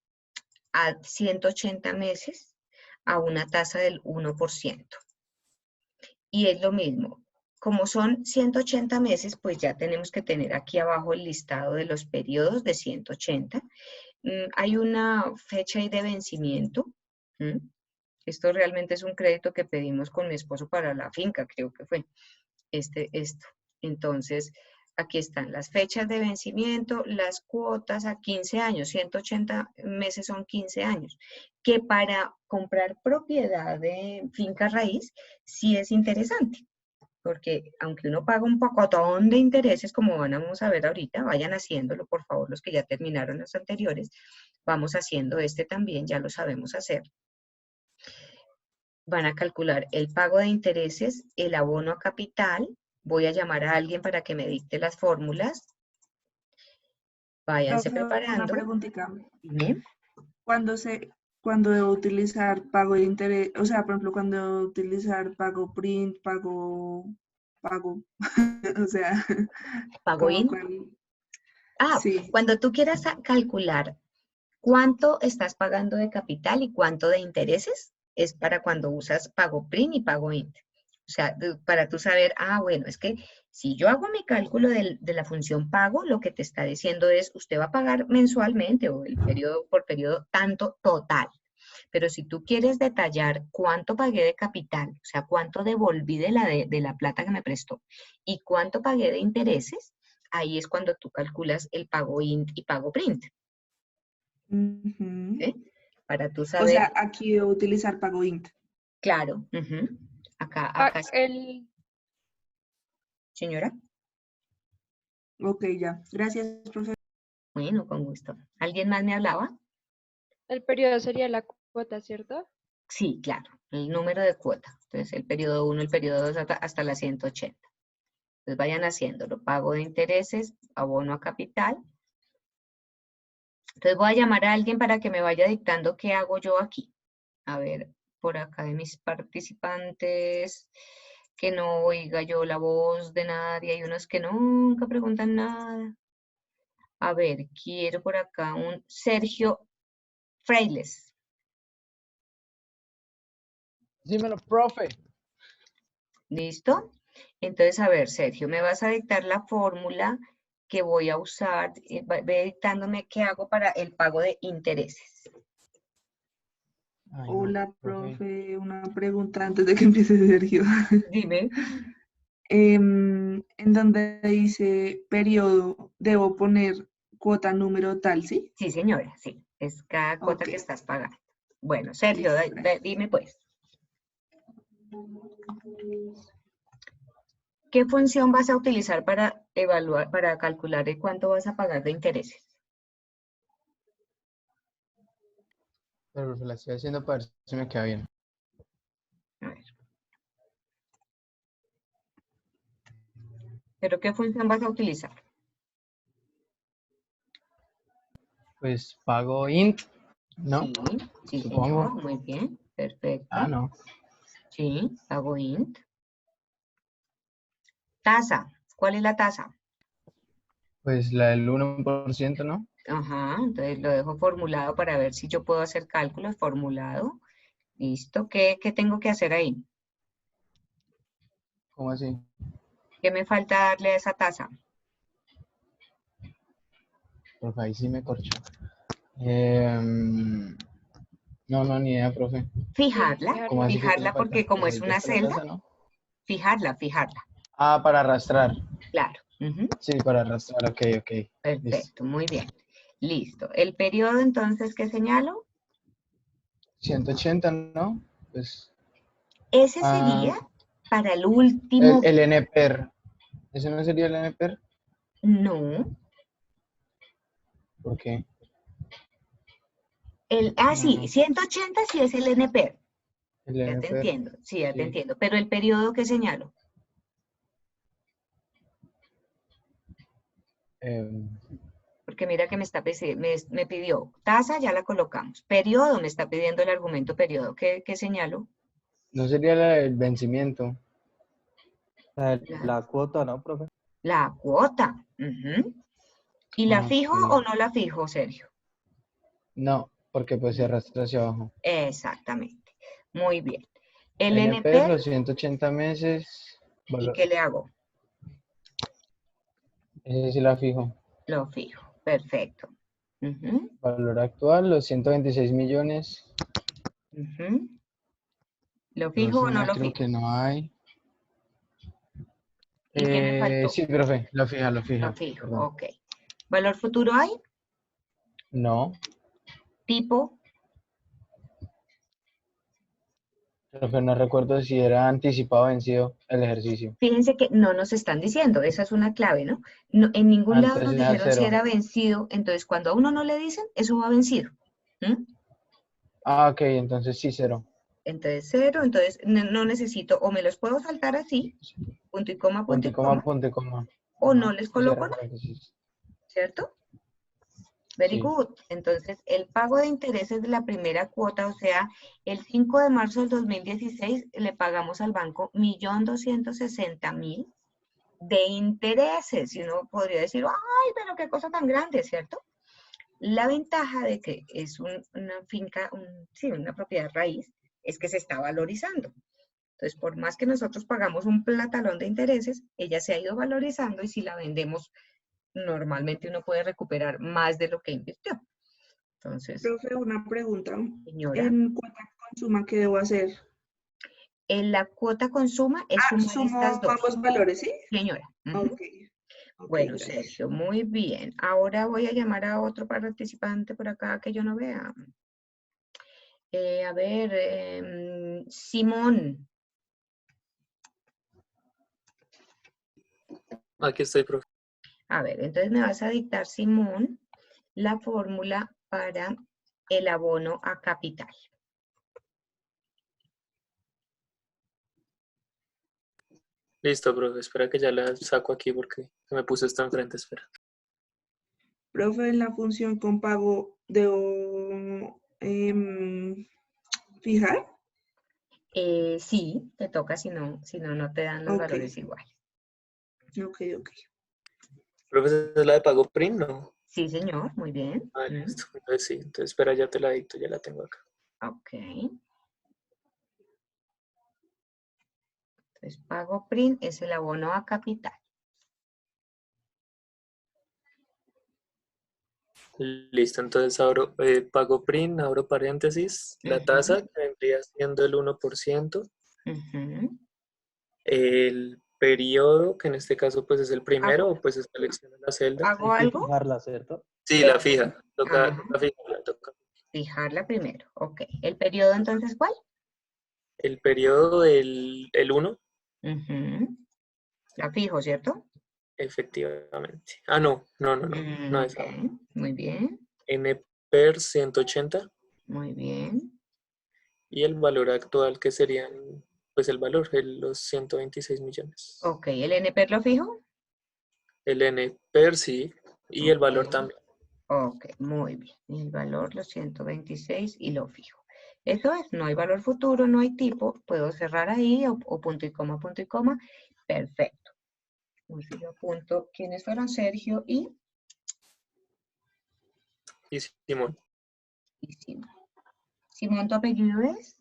a 180 meses a una tasa del 1%. Y es lo mismo. Como son 180 meses, pues ya tenemos que tener aquí abajo el listado de los periodos de 180. Hay una fecha ahí de vencimiento. Esto realmente es un crédito que pedimos con mi esposo para la finca, creo que fue esto. Entonces, aquí están las fechas de vencimiento, las cuotas a 15 años, 180 meses son 15 años, que para comprar propiedad de finca raíz sí es interesante, porque aunque uno paga un pocotón de intereses, como vamos a ver ahorita, vayan haciéndolo, por favor, los que ya terminaron los anteriores, vamos haciendo este también, ya lo sabemos hacer. Van a calcular el pago de intereses, el abono a capital. Voy a llamar a alguien para que me dicte las fórmulas. Váyanse Profe, una preparando. preguntita. Dime. Cuando debo utilizar pago de interés, o sea, por ejemplo, cuando debo utilizar pago print, pago, o sea, ¿Pago como in? sí. Cuando tú quieras calcular cuánto estás pagando de capital y cuánto de intereses, es para cuando usas pago print y pago int. O sea, para tú saber, bueno, es que si yo hago mi cálculo de la función pago, lo que te está diciendo es, usted va a pagar mensualmente o el periodo por periodo tanto total. Pero si tú quieres detallar cuánto pagué de capital, o sea, cuánto devolví de la plata que me prestó y cuánto pagué de intereses, ahí es cuando tú calculas el pago int y pago print. Para tú saber. O sea, aquí debo utilizar pago int. Claro. Acá. Señora. Ok, ya. Gracias, profe. Bueno, con gusto. ¿Alguien más me hablaba? El periodo sería la cuota, ¿cierto? Sí, claro. El número de cuota. Entonces, el periodo 1, el periodo 2 hasta la 180. Entonces, vayan haciéndolo. Pago de intereses, abono a capital. Entonces, voy a llamar a alguien para que me vaya dictando qué hago yo aquí. A ver, por acá de mis participantes, que no oiga yo la voz de nadie. Hay unos que nunca preguntan nada. A ver, quiero por acá un Sergio Freiles. Dímelo, profe. ¿Listo? Entonces, a ver, Sergio, me vas a dictar la fórmula que voy a usar, ve dictándome qué hago para el pago de intereses. Hola, profe, una pregunta antes de que empiece Sergio. Dime. En donde dice periodo, debo poner cuota número tal, ¿sí? Sí, señora, sí. Es cada cuota que estás pagando. Bueno, Sergio, dime pues. ¿Qué función vas a utilizar para evaluar, para calcular cuánto vas a pagar de intereses? Pero la estoy haciendo para ver si me queda bien. A ver. ¿Pero qué función vas a utilizar? Pues pago int, ¿no? Sí, sí, Supongo. señor, muy bien, perfecto. Ah, no. Sí, pago int. Tasa, ¿cuál es la tasa? Pues la del 1%, ¿no? Ajá, entonces lo dejo formulado para ver si yo puedo hacer cálculos, formulado. Listo, ¿qué tengo que hacer ahí? ¿Cómo así? ¿Qué me falta darle a esa tasa? Profe, ahí sí me corcho. No, ni idea, profe. Fijarla, ¿Cómo así que le fijarla falta? porque como Pues es ahí ya una está la celda, tasa, ¿no? fijarla. Ah, para arrastrar. Claro. Ujú. Sí, para arrastrar, ok. Listo. Perfecto, muy bien. Listo. El periodo entonces que señalo, 180, ¿no? Pues, ese ah, sería para el último, el NPER. ¿Ese no sería el NPER? no, ¿Por qué? sí, No, 180 sí es el NPR. el Ya te NPER, entiendo, sí, ya te sí. entiendo. Pero el periodo que señalo, Em, porque mira que me pidió tasa, ya la colocamos. Periodo, me está pidiendo el argumento periodo. ¿Qué señalo? no sería la del vencimiento. La cuota, ¿no, profe? La cuota. Ujú. ¿Y la Ah, fijo o ok. no la fijo, Sergio? No, porque pues se arrastra hacia abajo. Exactamente. Muy bien. El NPER, NP, los 180 meses. ¿y qué le hago? Ese sí la fijo. Lo fijo. Perfecto. Ujú, Valor actual, los 126 millones. ujú. ¿Lo fijo o no Próxima lo creo fijo? que no hay. ¿Y qué me faltó? Sí, profe, lo Lo fija. fijo, Perdón. ok. ¿Valor futuro hay? No, Tipo, profe, no recuerdo si era anticipado o vencido el ejercicio. fíjense que no nos están diciendo, esa es una clave, ¿no? En ningún lado Entonces nos me da dijeron si cero. era vencido, entonces cuando a uno no le dicen, eso va vencido. ¿Mm? Ah, ok, entonces sí, cero. Entonces cero, entonces no necesito, o me los puedo saltar así, punto y coma, Punto y coma. o no Ajá. les Y coloco cierra nada, paréntesis. ¿cierto? Very Sí. good. Entonces, el pago de intereses de la primera cuota, o sea, el 5 de marzo del 2016 le pagamos al banco 1.260.000 de intereses. Y uno podría decir, ay, pero qué cosa tan grande, ¿cierto? La ventaja de que es una finca, sí, una propiedad raíz, es que se está valorizando. Entonces, por más que nosotros pagamos un platalón de intereses, ella se ha ido valorizando y si la vendemos, normalmente uno puede recuperar más de lo que invirtió. Entonces, Profe, una pregunta. señora, En cuota consuma, ¿qué debo hacer? en la cuota consuma es sumar estas Sumo dos. ambos valores, ¿sí? Señora. Ujú. Ok, ok, Bueno, gracias. Sergio, muy bien. Ahora voy a llamar a otro participante por acá que yo no vea. A ver, Simón. Aquí estoy, profe. A ver, entonces me vas a dictar, Simón, la fórmula para el abono a capital. Listo, profe. Espera que ya la saco aquí porque me puse esto enfrente. Espera. Profe, en la función con pago, ¿debo fijar? Sí, te toca, si no te dan los Ok, valores igual. ok. Profe, ¿esa es la de pago PRIN? No. Sí, señor, muy bien. Ah, listo. Entonces sí. Entonces espera, ya te la dicto, ya la tengo acá. Ok. Entonces, pago PRIN es el abono a capital. Listo, entonces abro pago PRIN, abro paréntesis, la tasa que vendría siendo el 1%, Ujú. el periodo, que en este caso pues es el primero, o pues se selecciona la celda. ¿Hago Hay que algo? fijarla, ¿cierto? Sí, la fija, Ajá. toca fijarla, toca. Fijarla primero. Ok. ¿El periodo entonces cuál? El periodo el 1, Ujú. La fijo, ¿cierto? efectivamente. Ah, no es Ok. Muy bien. NPER 180 Muy bien. y el valor actual que serían, pues el valor, los 126 millones. Ok. ¿El NPR lo fijo? el N per sí y el valor también. Ok, muy bien. El valor, los 126 y lo fijo. Eso es, no hay valor futuro, no hay tipo. Puedo cerrar ahí o punto y coma, punto y coma. Perfecto. Entonces yo apunto quiénes fueron Sergio y Simón. Simón. Simón, ¿tu apellido es?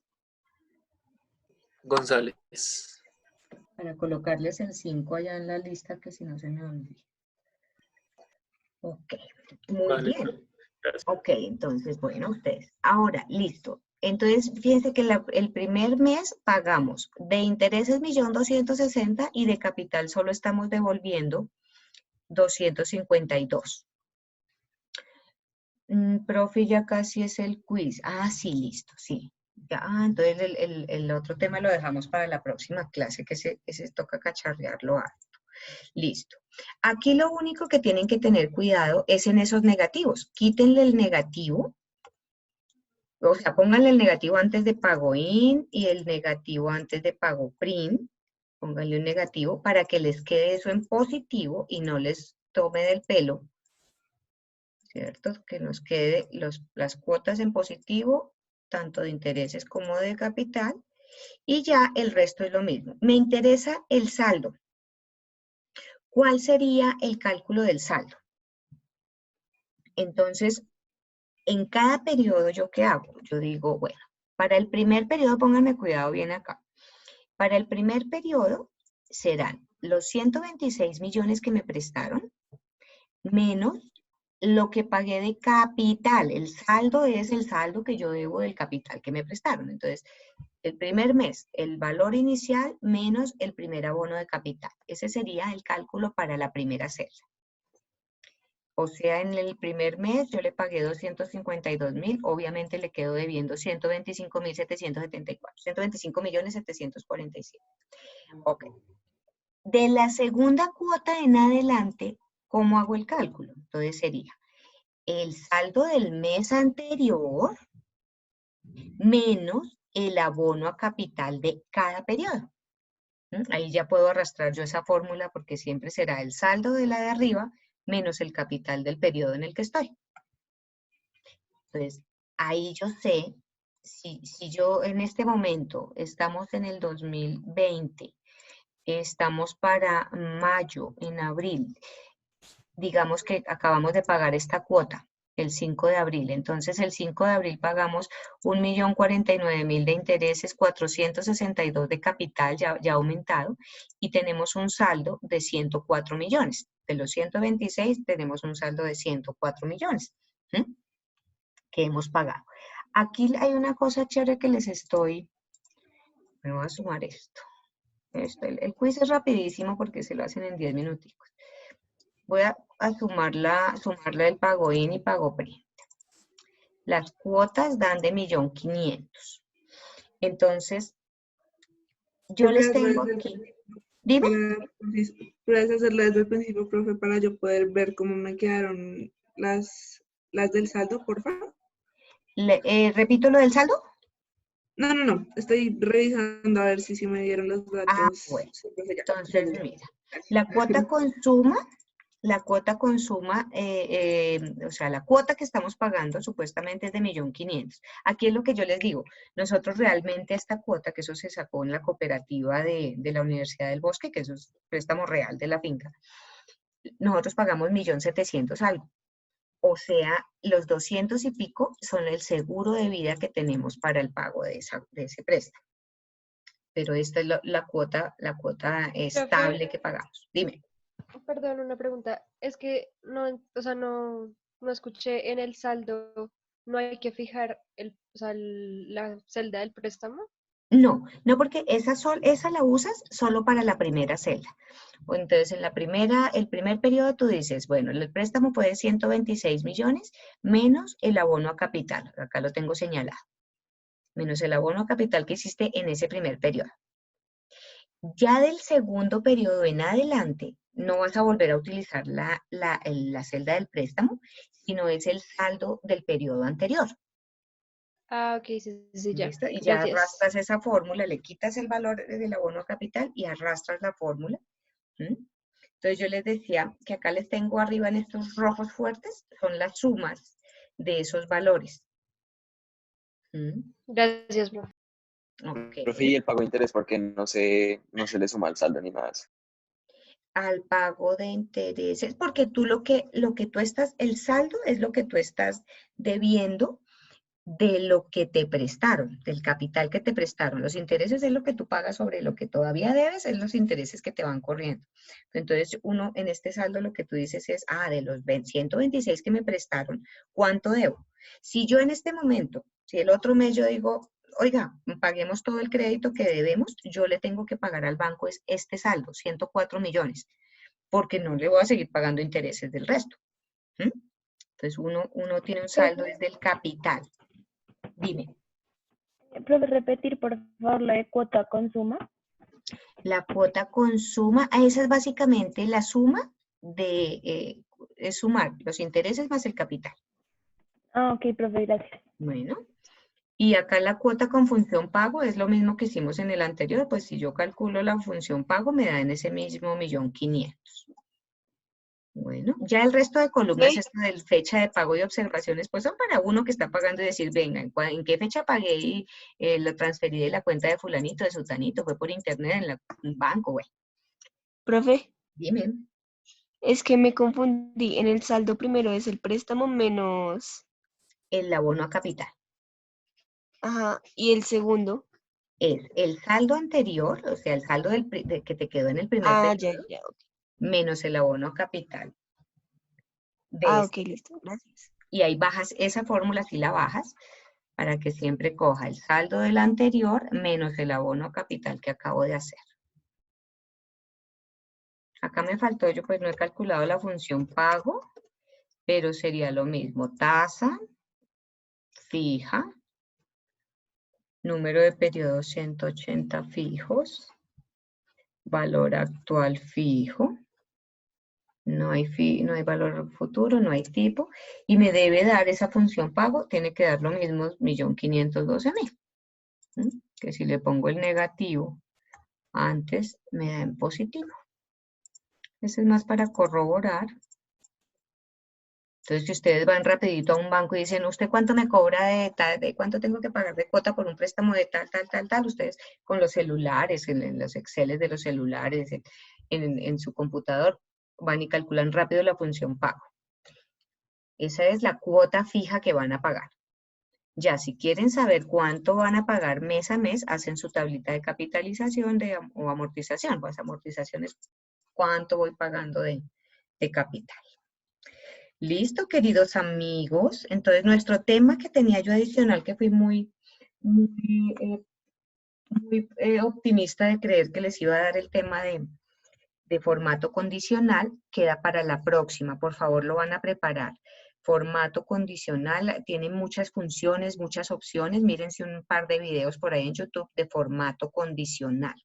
González. Para colocarles el 5 allá en la lista, que si no se me olvida. Ok, muy Vale, bien. gracias. Ok, entonces, bueno, ustedes. Ahora, listo. Entonces, fíjense que el primer mes pagamos de intereses 1.260.000 y de capital solo estamos devolviendo 252. Profe, ya casi es el quiz. Ah, sí, listo, sí. Ya, entonces el otro tema lo dejamos para la próxima clase, que ese toca cacharrearlo harto. Listo. Aquí lo único que tienen que tener cuidado es en esos negativos. Quítenle el negativo. O sea, pónganle el negativo antes de pago in y el negativo antes de pago print. Pónganle un negativo para que les quede eso en positivo y no les tome del pelo, ¿cierto? Que nos quede las cuotas en positivo, tanto de intereses como de capital, y ya el resto es lo mismo. Me interesa el saldo. ¿Cuál sería el cálculo del saldo? Entonces, en cada periodo, ¿yo qué hago? Yo digo, bueno, para el primer periodo, pónganme cuidado bien acá. Para el primer periodo serán los 126 millones que me prestaron, menos lo que pagué de capital. El saldo es el saldo que yo debo del capital que me prestaron. Entonces, el primer mes, el valor inicial menos el primer abono de capital. Ese sería el cálculo para la primera celda. O sea, en el primer mes yo le pagué 252.000, obviamente le quedo debiendo 125.774, 125.747. Ok. De la segunda cuota en adelante, ¿cómo hago el cálculo? Entonces sería el saldo del mes anterior menos el abono a capital de cada periodo. Ahí ya puedo arrastrar yo esa fórmula porque siempre será el saldo de la de arriba menos el capital del periodo en el que estoy. Entonces, ahí yo sé, si yo en este momento estamos en el 2020, estamos para mayo, en abril, digamos que acabamos de pagar esta cuota, el 5 de abril. Entonces, el 5 de abril pagamos 1.049.000 de intereses, 462 de capital ya aumentado, y tenemos un saldo de 104 millones. De los 126 tenemos un saldo de 104 millones que hemos pagado. Aquí hay una cosa chévere que les estoy... Me voy a sumar esto. El quiz es rapidísimo porque se lo hacen en 10 minuticos. Voy a sumarla el pago in y pago print. Las cuotas dan de 1.500.000. Entonces, yo les tengo aquí. Dime. Puedes hacerlo desde el principio, profe, para yo poder ver cómo me quedaron las del saldo, por favor. ¿Repito lo del saldo? No. Estoy revisando a ver si me dieron los datos. Ah, bueno. Entonces, mira, la cuota consuma, o sea, la cuota que estamos pagando supuestamente es de 1.500.000. Aquí es lo que yo les digo, nosotros realmente esta cuota, que eso se sacó en la cooperativa de la Universidad del Bosque, que eso es préstamo real de la finca, nosotros pagamos 1.700.000 algo. O sea, los 200 y pico son el seguro de vida que tenemos para el pago de ese préstamo. Pero esta es la cuota estable que pagamos. Dime. Perdón, una pregunta. Es que no, o sea, no escuché en el saldo, no hay que fijar la celda del préstamo. No, porque esa la usas solo para la primera celda. Entonces, el primer periodo tú dices, bueno, el préstamo puede ser 126 millones menos el abono a capital. Acá lo tengo señalado. Menos el abono a capital que hiciste en ese primer periodo. Ya del segundo periodo en adelante, no vas a volver a utilizar la celda del préstamo, sino es el saldo del periodo anterior. Ah, ok, sí, ya. ¿Listo? Y ya Gracias. arrastras esa fórmula, le quitas el valor del abono a capital y arrastras la fórmula. Entonces Entonces yo les decía que acá les tengo arriba en estos rojos fuertes, son las sumas de esos valores. Gracias, profe. Ok. Profe, y el pago de interés, porque no se le suma al saldo ni nada de eso. Al pago de intereses, porque tú lo que tú estás, el saldo es lo que tú estás debiendo de lo que te prestaron, del capital que te prestaron. Los intereses es lo que tú pagas sobre lo que todavía debes, es los intereses que te van corriendo. Entonces, uno en este saldo lo que tú dices es, de los 126 que me prestaron, ¿cuánto debo? Si yo en este momento, si el otro mes yo digo, oiga, paguemos todo el crédito que debemos, yo le tengo que pagar al banco este saldo, 104 millones, porque no le voy a seguir pagando intereses del resto. Entonces, uno tiene un saldo desde el capital. Dime. ¿Puedes repetir, por favor, la de cuota consuma? La cuota consuma, esa es básicamente la suma de, es sumar los intereses más el capital. Ok, profe, gracias. Bueno, y acá la cuota con función pago es lo mismo que hicimos en el anterior, pues si yo calculo la función pago me da en ese mismo 1.500.000. Bueno, ya el resto de columnas, Sí. esta de fecha de pago y observaciones, pues son para uno que está pagando y decir, venga, ¿en qué fecha pagué y lo transferí de la cuenta de fulanito, de sutanito? Fue por internet en un banco, güey. Profe, Dime. es que me confundí. En el saldo primero es el préstamo menos... El abono a capital. Ajá, y el segundo. Es el saldo anterior, o sea, el saldo que te quedó en el primer periodo, Ya, ok. menos el abono a capital. De Ok, listo, gracias. Y ahí bajas, esa fórmula sí la bajas, para que siempre coja el saldo del anterior menos el abono a capital que acabo de hacer. Acá me faltó, yo pues no he calculado la función pago, pero sería lo mismo, tasa fija, número de periodos 180 fijos, valor actual fijo, no hay valor futuro, no hay tipo, y me debe dar esa función pago, tiene que dar lo mismo, 1.512.000. Que si le pongo el negativo antes, me da en positivo. Ese es más para corroborar. Entonces, si ustedes van rapidito a un banco y dicen, ¿usted cuánto me cobra de cuánto tengo que pagar de cuota por un préstamo de tal? Ustedes con los celulares, en los Exceles de los celulares, en su computador, van y calculan rápido la función pago. Esa es la cuota fija que van a pagar. Ya, si quieren saber cuánto van a pagar mes a mes, hacen su tablita de capitalización o amortización. Pues amortización es cuánto voy pagando de capital. Listo, queridos amigos. Entonces, nuestro tema que tenía yo adicional, que fui muy optimista de creer que les iba a dar el tema de formato condicional, queda para la próxima. Por favor, lo van a preparar. Formato condicional tiene muchas funciones, muchas opciones. Mírense un par de videos por ahí en YouTube de formato condicional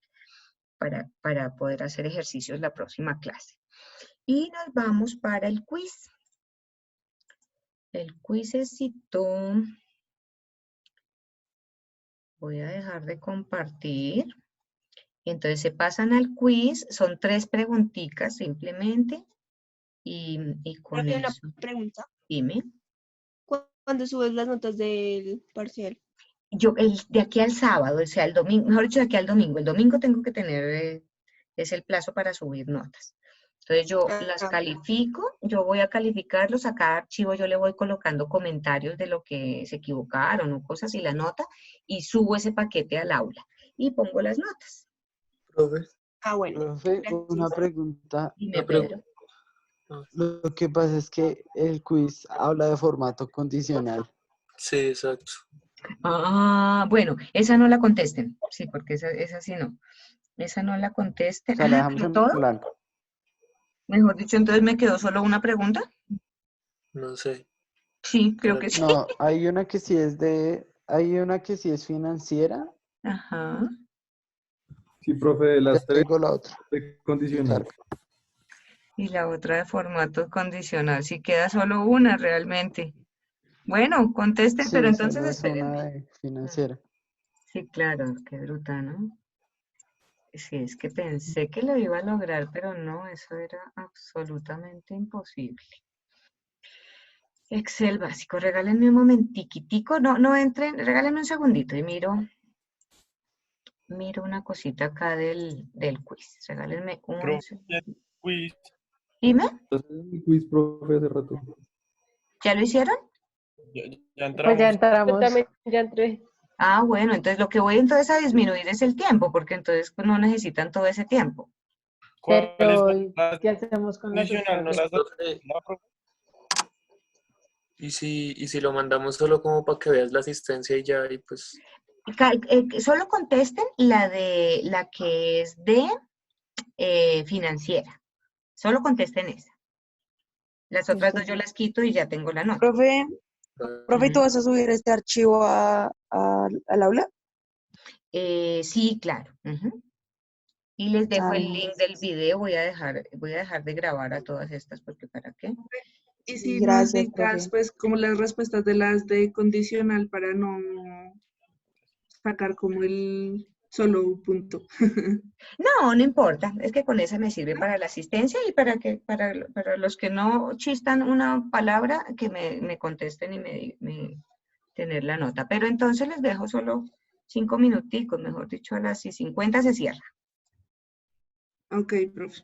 para poder hacer ejercicios la próxima clase. Y nos vamos para el quiz. El quizecito. Voy a dejar de compartir. Entonces se pasan al quiz. Son 3 preguntitas simplemente. Y con Pero eso. una pregunta. Dime. ¿Cuándo subes las notas del parcial? Yo, de aquí al sábado, o sea, el domingo, mejor dicho, de aquí al domingo. El domingo tengo que tener, es el plazo para subir notas. Entonces yo las califico, yo voy a calificarlos, a cada archivo yo le voy colocando comentarios de lo que se equivocaron o cosas y la nota, y subo ese paquete al aula y pongo las notas. Profe. Bueno. Profe, una pregunta. Dime, Pedro. Lo que pasa es que el quiz habla de formato condicional. Sí, exacto. Bueno, esa no la contesten. Sí, porque esa sí no. Esa no la contesten. O sea, la dejamos en ¿todo? blanco. Mejor dicho, entonces me quedó solo una pregunta. No sé. Sí, creo que sí. No, hay una que sí es financiera. Ajá. Sí, profe, de las 3 Tengo la otra. de condicional. Y la otra de formato condicional. Si queda solo una realmente. Bueno, contesten, Sí, pero entonces solo es espérenme. una financiera. Sí, claro, qué bruta, ¿no? Sí, es que pensé que lo iba a lograr, pero no, eso era absolutamente imposible. Excel básico, regálenme un momentiquitico, no entren, regálenme un segundito y miro una cosita acá del quiz. Regálenme un Profe, segundo. quiz. Dime, El quiz, profe, hace rato. ¿ya lo hicieron? Ya Pues ya entramos. Yo entramos. también ya entré. Ah, bueno, entonces lo que voy entonces a disminuir es el tiempo, porque entonces pues, no necesitan todo ese tiempo. ¿Cuál es Pero, la ¿qué hacemos con las condicional? ¿No otras las dos? Profe, no, profe? y si lo mandamos solo como para que veas la asistencia y ya, y pues, Solo contesten la que es de financiera. Solo contesten esa. Las otras dos yo las quito y ya tengo la nota. Profe, profe, ¿tú Ujú. vas a subir este archivo al aula? Sí, claro. Ujú. Y les dejo el Ay, link del video. Voy a dejar de grabar a todas estas porque ¿para qué? Y sí, si nos gracias, dictas, profe. pues, como las respuestas de las de condicional para no sacar como el solo un punto. No importa. Es que con esa me sirve para la asistencia y para los que no chistan una palabra, que me contesten y me tener la nota. Pero entonces les dejo solo 5 minuticos, mejor dicho, a las 50 se cierra. Ok, profe.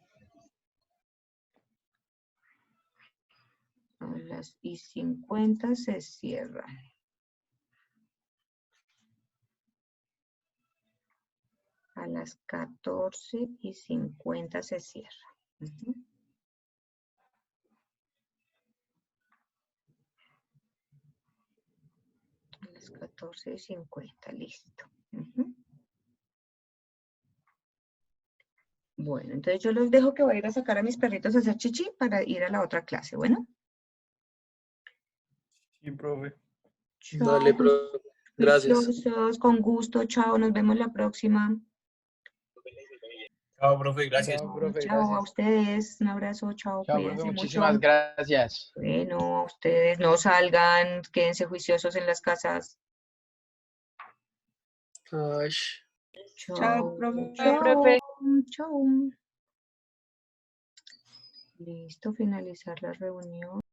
A las 50 se cierra. A las 14:50 se cierra. Ujú. A las 14:50, listo. Ujú. Bueno, entonces yo los dejo que voy a ir a sacar a mis perritos a hacer chichi para ir a la otra clase. Bueno, Sí, profe. dale, chao, profe. Gracias. juiciosos, con gusto, chao, nos vemos la próxima. Chao, profe, gracias. Chao, profe, Chao a gracias. ustedes, un abrazo, chao, Chao, profe, cuídense mucho. muchísimas gracias. Bueno, a ustedes no salgan, quédense juiciosos en las casas. Ay. Chao, Chao, profe. Chao, chao, profe. chao. Listo, finalizar la reunión.